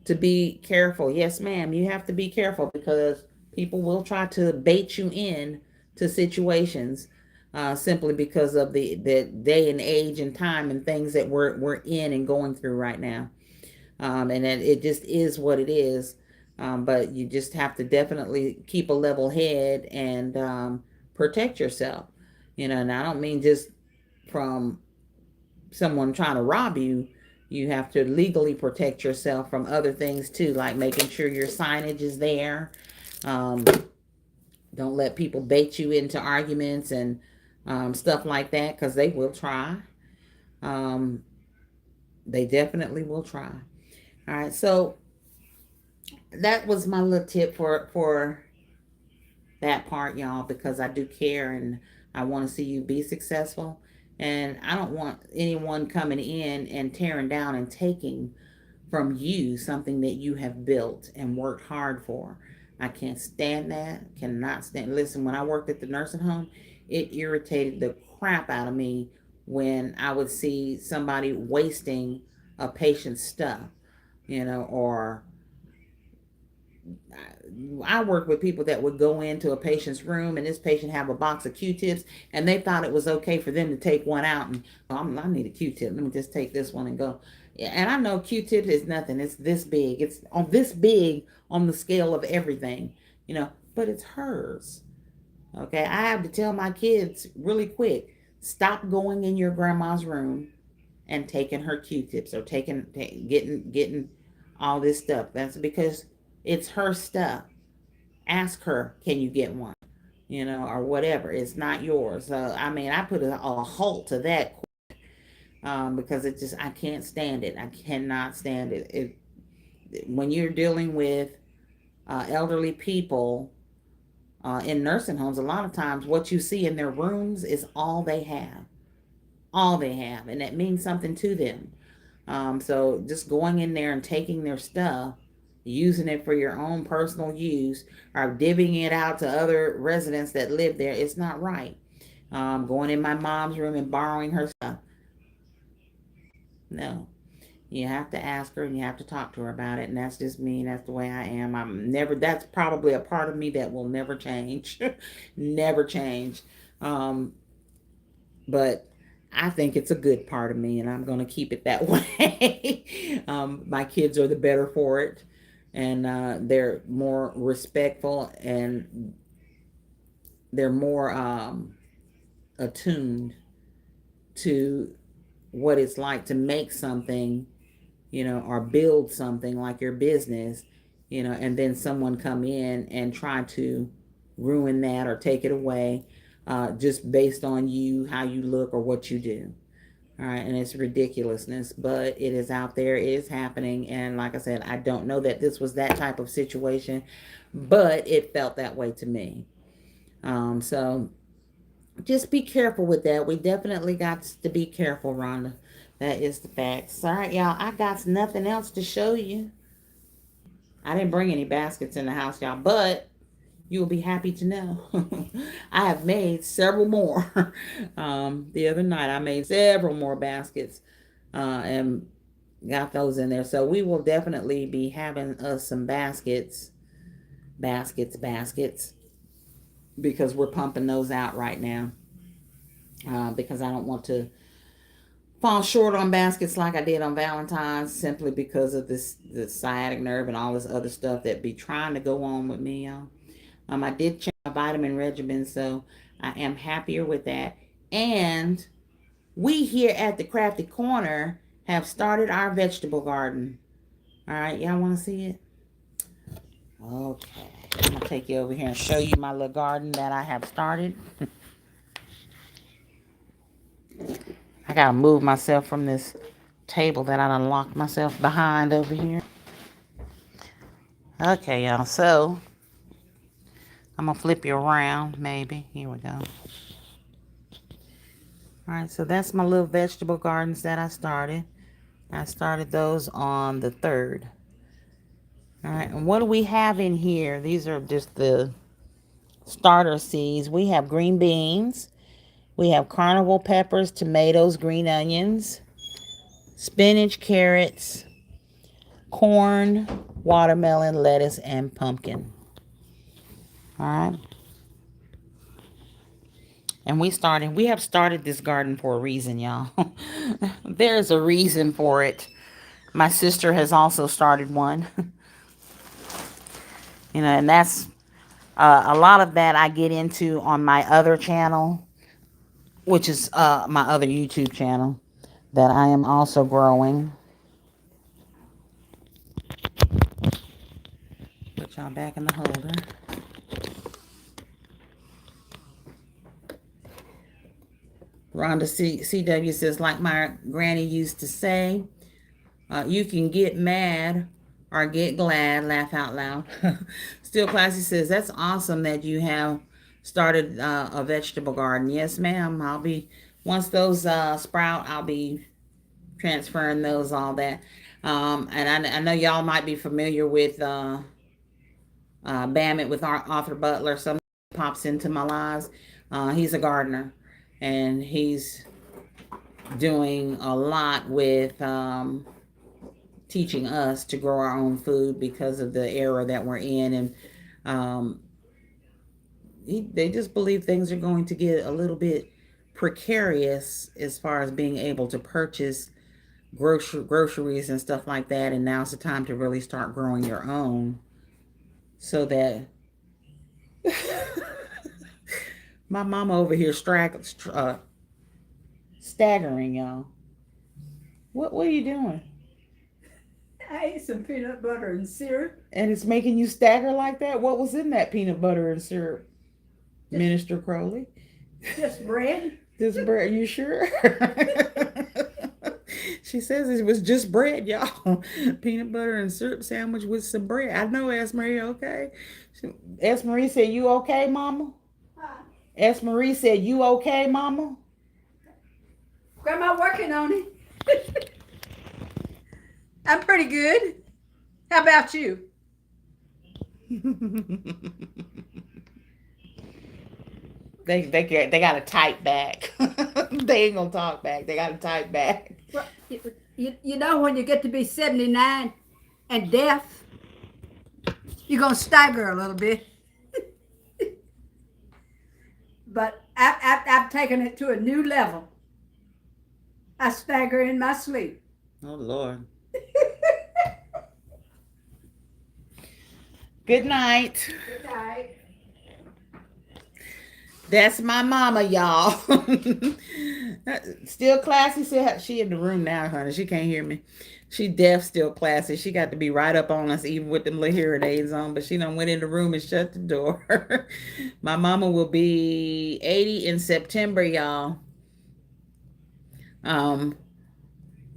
to be careful. Yes, ma'am. You have to be careful, because people will try to bait you in to situations simply because of the day and age and time and things that we're in and going through right now. And that it just is what it is. But you just have to definitely keep a level head and protect yourself. And I don't mean just from someone trying to rob you. You have to legally protect yourself from other things too, like making sure your signage is there. Um, don't let people bait you into arguments and stuff like that, because they will try. Um, they definitely will try. All right, so that was my little tip for that part, y'all, because I do care and I want to see you be successful. And I don't want anyone coming in and tearing down and taking from you, something that you have built and worked hard for. I can't stand that. Cannot stand. Listen, when I worked at the nursing home, it irritated the crap out of me when I would see somebody wasting a patient's stuff, or I work with people that would go into a patient's room and this patient have a box of Q-tips and they thought it was okay for them to take one out and I need a Q-tip. Let me just take this one and go. And I know Q-tips is nothing. It's this big. It's on this big on the scale of everything, but it's hers. Okay. I have to tell my kids really quick, stop going in your grandma's room and taking her Q-tips or getting all this stuff. That's because it's her stuff. Ask her, can you get one? Or whatever. It's not yours. So I mean, I put a halt to that because I can't stand it. I cannot stand it. When you're dealing with elderly people in nursing homes, a lot of times what you see in their rooms is all they have. All they have. And that means something to them. So just going in there and taking their stuff, using it for your own personal use, or divvying it out to other residents that live there, it's not right. Going in my mom's room and borrowing her stuff. No. You have to ask her and you have to talk to her about it. And that's just me. That's the way I am. That's probably a part of me that will never change. Never change. But I think it's a good part of me and I'm going to keep it that way. My kids are the better for it. And they're more respectful and they're more attuned to what it's like to make something, or build something like your business, and then someone come in and try to ruin that or take it away just based on you, how you look or what you do. All right, and it's ridiculousness, but it is out there. It is happening. And like I said, I don't know that this was that type of situation, but it felt that way to me. So just be careful with that. We definitely got to be careful, Rhonda. That is the facts. All right, y'all. I got nothing else to show you. I didn't bring any baskets in the house, y'all, but you will be happy to know I have made several more. The other night, I made several more baskets and got those in there. So we will definitely be having some baskets, because we're pumping those out right now. Because I don't want to fall short on baskets like I did on Valentine's, simply because of the sciatic nerve and all this other stuff that be trying to go on with me, y'all. I did change my vitamin regimen, so I am happier with that. And we here at the Crafty Corner have started our vegetable garden. All right, y'all want to see it? Okay, I'm going to take you over here and show you my little garden that I have started. I got to move myself from this table that I done locked myself behind over here. Okay, y'all, so I'm going to flip you around, maybe. Here we go. All right, so that's my little vegetable gardens that I started. I started those on the 3rd. All right, and what do we have in here? These are just the starter seeds. We have green beans. We have carnival peppers, tomatoes, green onions, spinach, carrots, corn, watermelon, lettuce, and pumpkin. All right. And we have started this garden for a reason, y'all. There's a reason for it. My sister has also started one. And that's a lot of that I get into on my other channel, which is my other YouTube channel that I am also growing. Put y'all back in the holder. Rhonda CW says, like my granny used to say, you can get mad or get glad, laugh out loud. Still Classy says, that's awesome that you have started a vegetable garden. Yes, ma'am. Once those sprout, I'll be transferring those, all that. And I know y'all might be familiar with Bam with Arthur Butler. Some pops into my lives. He's a gardener, and he's doing a lot with teaching us to grow our own food because of the era that we're in, and um, they just believe things are going to get a little bit precarious as far as being able to purchase groceries and stuff like that. And now's the time to really start growing your own, so that my mama over here staggering, y'all. What are you doing?
I ate some peanut butter and syrup.
And it's making you stagger like that? What was in that peanut butter and syrup, Minister Crowley?
Just bread.
This bread, you sure? She says it was just bread, y'all. Peanut butter and syrup sandwich with some bread. I know, S. Marie, okay? S. Marie said, you okay, mama? S. Marie said, you okay, mama?
Grandma working on it. I'm pretty good. How about you?
They got to type back. They ain't gonna talk back. They got to type back.
Well, you know when you get to be 79 and deaf, you're gonna stagger a little bit. But I've taken it to a new level. I stagger in my sleep.
Oh Lord. Good night.
Good night.
That's my mama, y'all. Still classy. She in the room now, honey. She can't hear me. She deaf, still classy. She got to be right up on us, even with them little hearing aids on. But she done went in the room and shut the door. My mama will be 80 in September, y'all.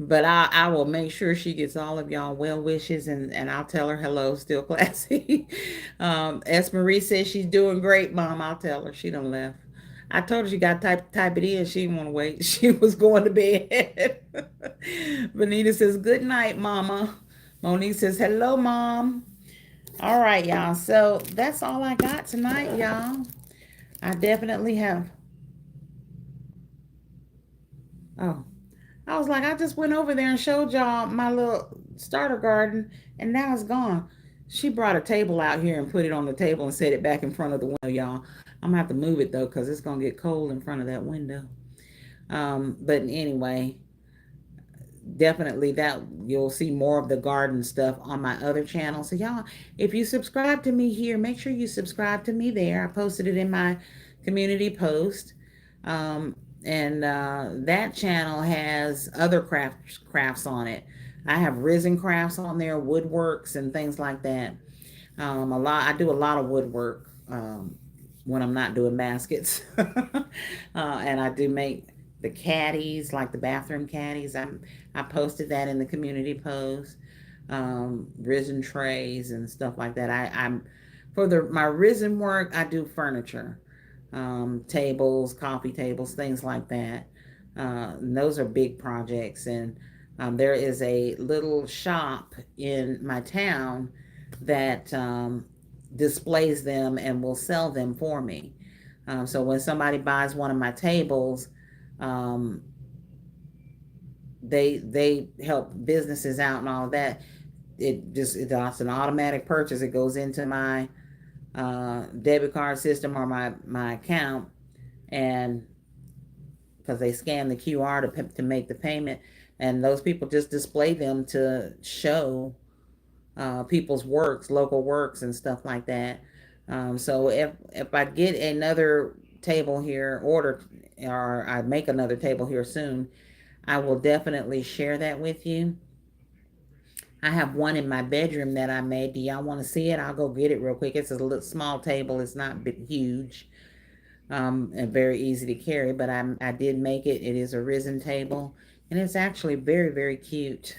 But I will make sure she gets all of y'all well wishes, and I'll tell her hello, still classy. S. Marie says she's doing great, Mom. I'll tell her. She done left. I told her she got to type it in. She didn't want to wait. She was going to bed. Benita says, good night, Mama. Monique says, hello, Mom. All right, y'all. So that's all I got tonight, y'all. I definitely have. Oh. I was like, I just went over there and showed y'all my little starter garden, and now it's gone. She brought a table out here and put it on the table and set it back in front of the window, y'all. I'm going to have to move it, though, because it's going to get cold in front of that window. But anyway, definitely that you'll see more of the garden stuff on my other channel. So, y'all, if you subscribe to me here, make sure you subscribe to me there. I posted it in my community post. And that channel has other crafts on it. I have resin crafts on there, woodworks and things like that. I do a lot of woodwork when I'm not doing baskets. And I do make the caddies, like the bathroom caddies. I posted that in the community post. Resin trays and stuff like that. I'm for my resin work, I do furniture. Tables, coffee tables, things like that. Those are big projects. And there is a little shop in my town that displays them and will sell them for me. So when somebody buys one of my tables, they help businesses out and all of that. It's an automatic purchase. It goes into my debit card system or my account, and because they scan the QR to make the payment, and those people just display them to show people's works, local works and stuff like that. So if I get another table here ordered, or I make another table here soon, I will definitely share that with you. I have one in my bedroom that I made. Do y'all want to see it? I'll go get it real quick. It's a little small table. It's not big, huge, and very easy to carry, but I did make it. It is a resin table, and it's actually very, very cute.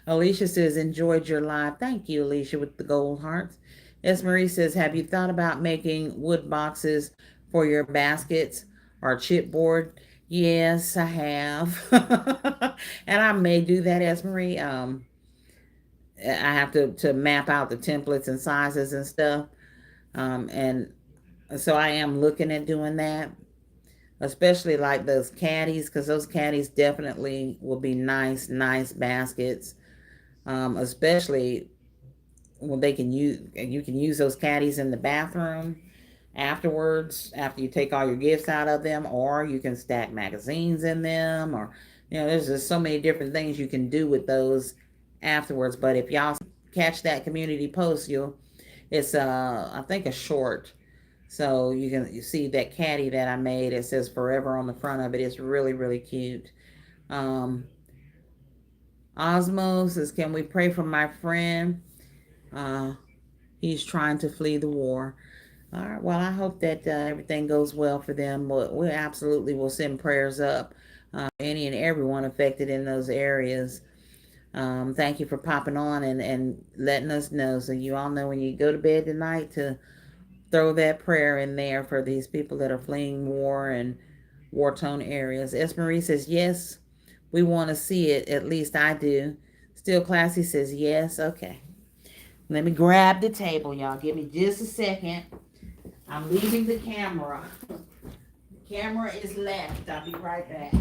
Alicia says, enjoyed your live. Thank you, Alicia, with the gold hearts. S. Marie says, have you thought about making wood boxes for your baskets or chipboard? Yes, I have. And I may do that, S. Marie. I have to map out the templates and sizes and stuff. And so I am looking at doing that, especially like those caddies, because those caddies definitely will be nice baskets. Especially when they can use, you can use those caddies in the bathroom afterwards, after you take all your gifts out of them, or you can stack magazines in them, or there's just so many different things you can do with those afterwards. But if y'all catch that community post, it's I think a short, so you see that caddy that I made. It says forever on the front of it. It's really cute. um Osmo says, can we pray for my friend? uh he's trying to flee the war. All right. Well, I hope that everything goes well for them. We absolutely will send prayers up any and everyone affected in those areas. Thank you for popping on and letting us know. So you all know when you go to bed tonight to throw that prayer in there for these people that are fleeing war and war-torn areas. Esmery says, yes, we want to see it. At least I do. Still Classy says, yes. Okay. Let me grab the table, y'all. Give me just a second. I'm leaving the camera. The camera is left. I'll be right back.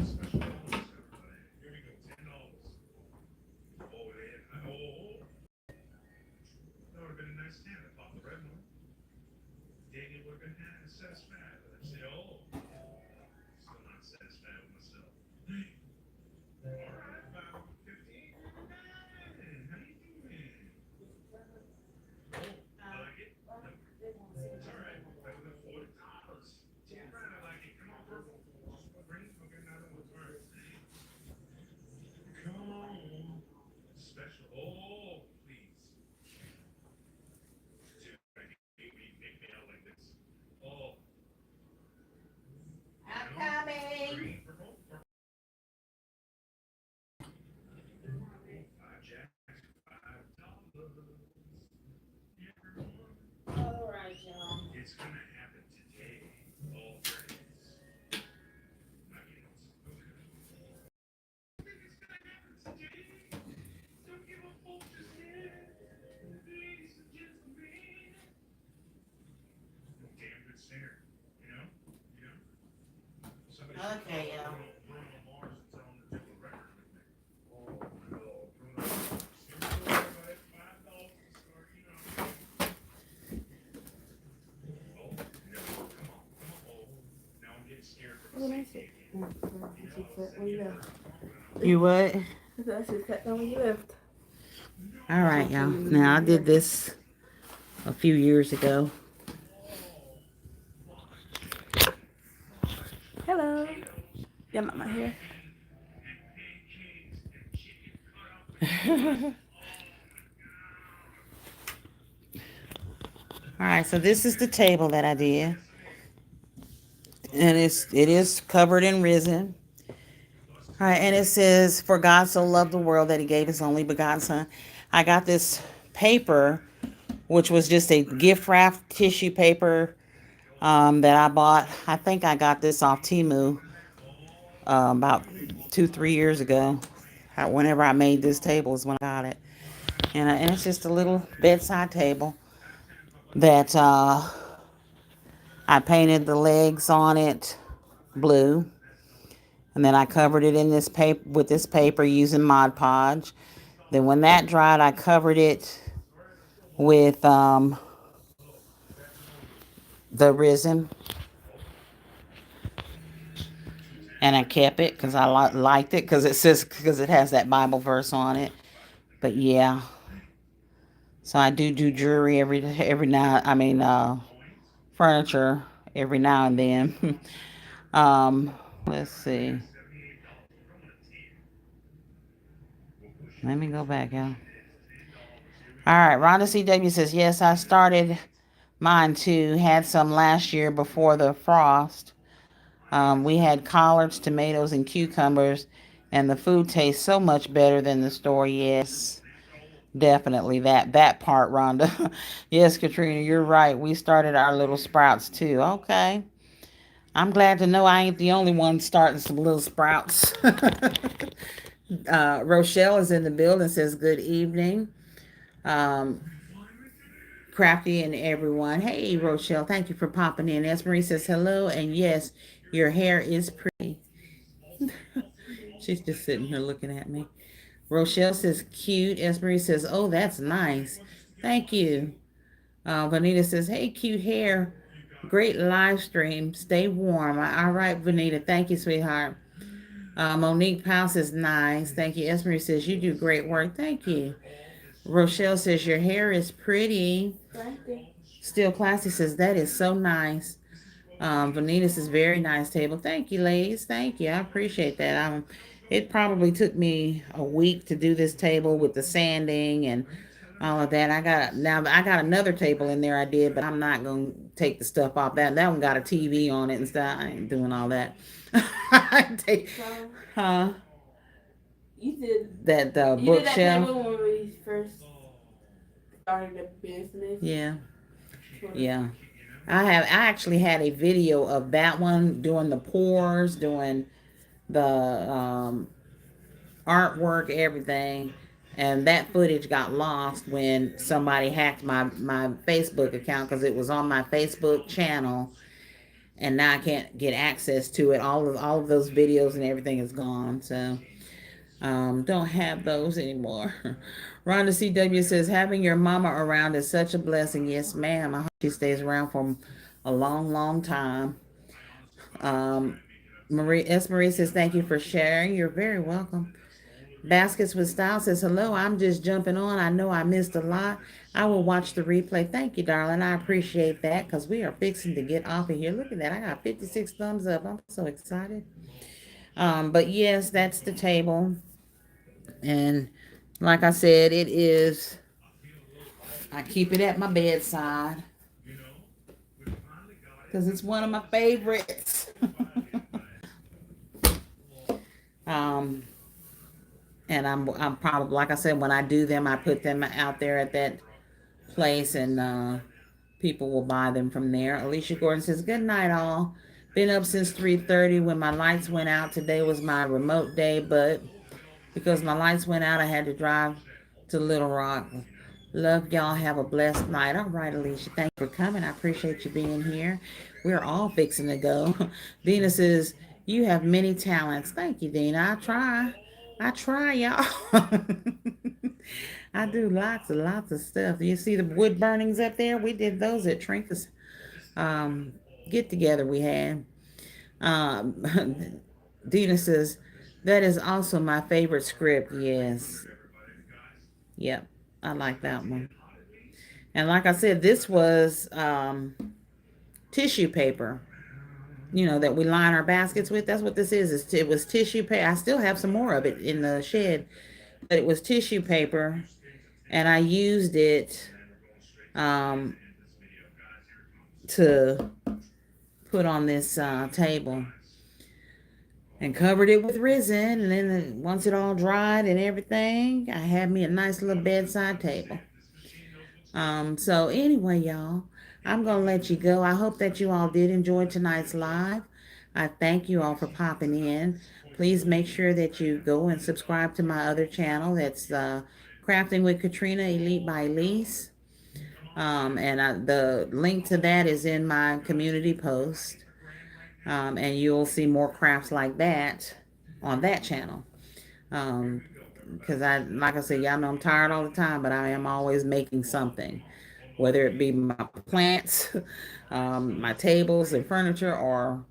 I'm coming. All right, y'all. Okay, y'all.
What I said? She said when you left.
You what?
I said she sat down when you left.
All right, y'all. Now, I did this a few years ago.
Hello. Yeah, not my hair.
All right, so this is the table that I did. And it is covered in resin. All right, and it says, for God so loved the world that he gave his only begotten son. I got this paper, which was just a gift wrap tissue paper that I bought. I think I got this off Temu about 2-3 years ago. Whenever I made this table is when I got it. And it's just a little bedside table that I painted the legs on it blue. And then I covered it in this paper with this paper using Mod Podge. Then when that dried, I covered it with the resin, and I kept it because I liked it because it has that Bible verse on it. But yeah, so I do jewelry every now. I mean, furniture every now and then. Let's see. Let me go back, y'all. All right, Rhonda CW says, yes, I started mine too. Had some last year before the frost. We had collards, tomatoes, and cucumbers, and the food tastes so much better than the store. Yes, definitely that part, Rhonda. Yes, Katrina, you're right. We started our little sprouts too. Okay. I'm glad to know I ain't the only one starting some little sprouts. Rochelle is in the building, says good evening. Um, Crafty and everyone. Hey, Rochelle, thank you for popping in. Esmery says hello, and yes, your hair is pretty. She's just sitting here looking at me. Rochelle says cute. Esmery says, oh, that's nice. Thank you. Vanita says, hey, cute hair. Great live stream. Stay warm. All right, Vanita. Thank you, sweetheart. Monique Powell says, nice. Thank you. Esmery says, you do great work. Thank you. Rochelle says, your hair is pretty. Still Classy says, that is so nice. Vanita says, very nice table. Thank you, ladies. Thank you. I appreciate that. It probably took me a week to do this table with the sanding and all of that. I got another table in there I did, but I'm not gonna take the stuff off that one got a TV on it and stuff. I ain't doing all that. Huh?
You did
That
you did that
bookshelf.
table when we first started the business.
Yeah. Yeah. I actually had a video of that one doing the pours, doing the artwork, everything. And that footage got lost when somebody hacked my Facebook account because it was on my Facebook channel, and now I can't get access to it. All of those videos and everything is gone. So don't have those anymore. Rhonda CW says, having your mama around is such a blessing. Yes, ma'am. I hope she stays around for a long, long time. Marie says, thank you for sharing. You're very welcome. Baskets with Style says, hello, I'm just jumping on. I know I missed a lot. I will watch the replay. Thank you, darling. I appreciate that because we are fixing to get off of here. Look at that. I got 56 thumbs up. I'm so excited. But yes, that's the table. And like I said, I keep it at my bedside because it's one of my favorites. And I'm probably, like I said, when I do them, I put them out there at that place, and people will buy them from there. Alicia Gordon says, good night, all. Been up since 3:30 when my lights went out. Today was my remote day, but because my lights went out, I had to drive to Little Rock. Love y'all. Have a blessed night. All right, Alicia. Thank you for coming. I appreciate you being here. We're all fixing to go. Dina says, you have many talents. Thank you, Dina. I try, y'all. I do lots and lots of stuff. You see the wood burnings up there? We did those at Trinka's get together we had. Dina says, that is also my favorite script. Yes. Yep. I like that one. And like I said, this was tissue paper, that we line our baskets with. That's what this is. It was tissue paper. I still have some more of it in the shed, but it was tissue paper, and I used it to put on this table and covered it with resin. And then once it all dried and everything, I had me a nice little bedside table. So anyway, y'all, I'm going to let you go. I hope that you all did enjoy tonight's live. I thank you all for popping in. Please make sure that you go and subscribe to my other channel. That's Crafting with Katrina, Elite by Elise. The link to that is in my community post. And you'll see more crafts like that on that channel. Because like I said, y'all know I'm tired all the time, but I am always making something, whether it be my plants, my tables and furniture, or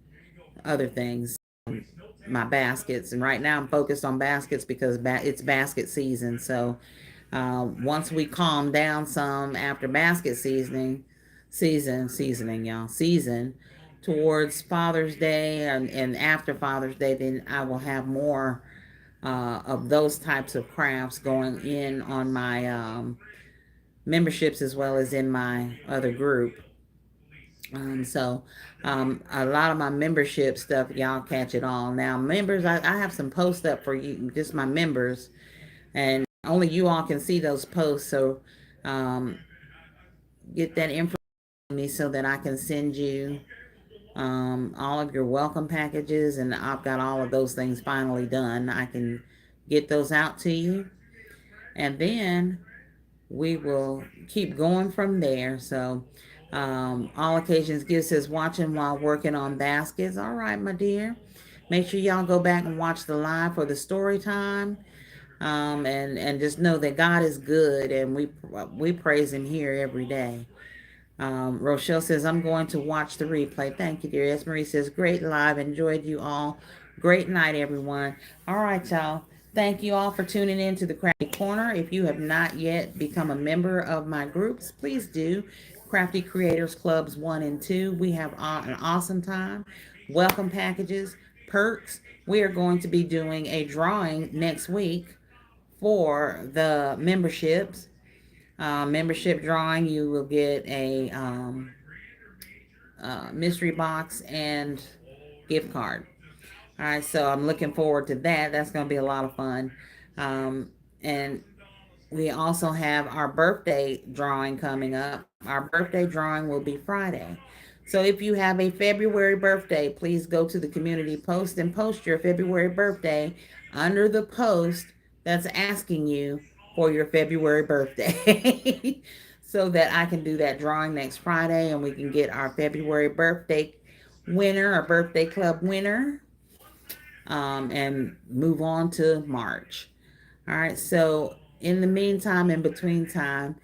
other things, my baskets. And right now I'm focused on baskets because it's basket season. So once we calm down some after basket seasoning towards Father's Day and after Father's Day, then I will have more of those types of crafts going in on my memberships as well as in my other group. So a lot of my membership stuff, y'all catch it all. Now, members, I have some posts up for you, just my members, and only you all can see those posts. So get that information to me so that I can send you all of your welcome packages, and I've got all of those things finally done. I can get those out to you, and then we will keep going from there. So, all occasions gives says watching while working on baskets. All right, my dear. Make sure y'all go back and watch the live for the story time. And just know that God is good, and we praise Him here every day. Rochelle says, I'm going to watch the replay. Thank you, dear. Esmarie says, great live. Enjoyed you all. Great night, everyone. All right, y'all. Thank you all for tuning in to the Crafty Corner. If you have not yet become a member of my groups, please do. Crafty Creators Clubs 1 and 2. We have an awesome time. Welcome packages, perks. We are going to be doing a drawing next week for the memberships. Membership drawing, you will get a mystery box and gift card. All right, so I'm looking forward to that. That's going to be a lot of fun. And we also have our birthday drawing coming up. Our birthday drawing will be Friday. So if you have a February birthday, please go to the community post and post your February birthday under the post that's asking you for your February birthday so that I can do that drawing next Friday and we can get our February birthday winner or birthday club winner and move on to March. All right, so in the meantime, in between time,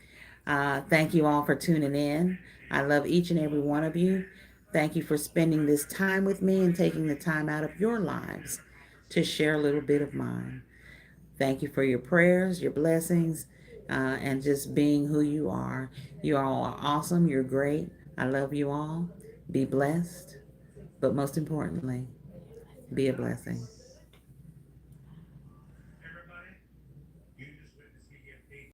thank you all for tuning in. I love each and every one of you. Thank you for spending this time with me and taking the time out of your lives to share a little bit of mine. Thank you for your prayers, your blessings, and just being who you are. You all are awesome. You're great. I love you all. Be blessed, but most importantly, be a blessing.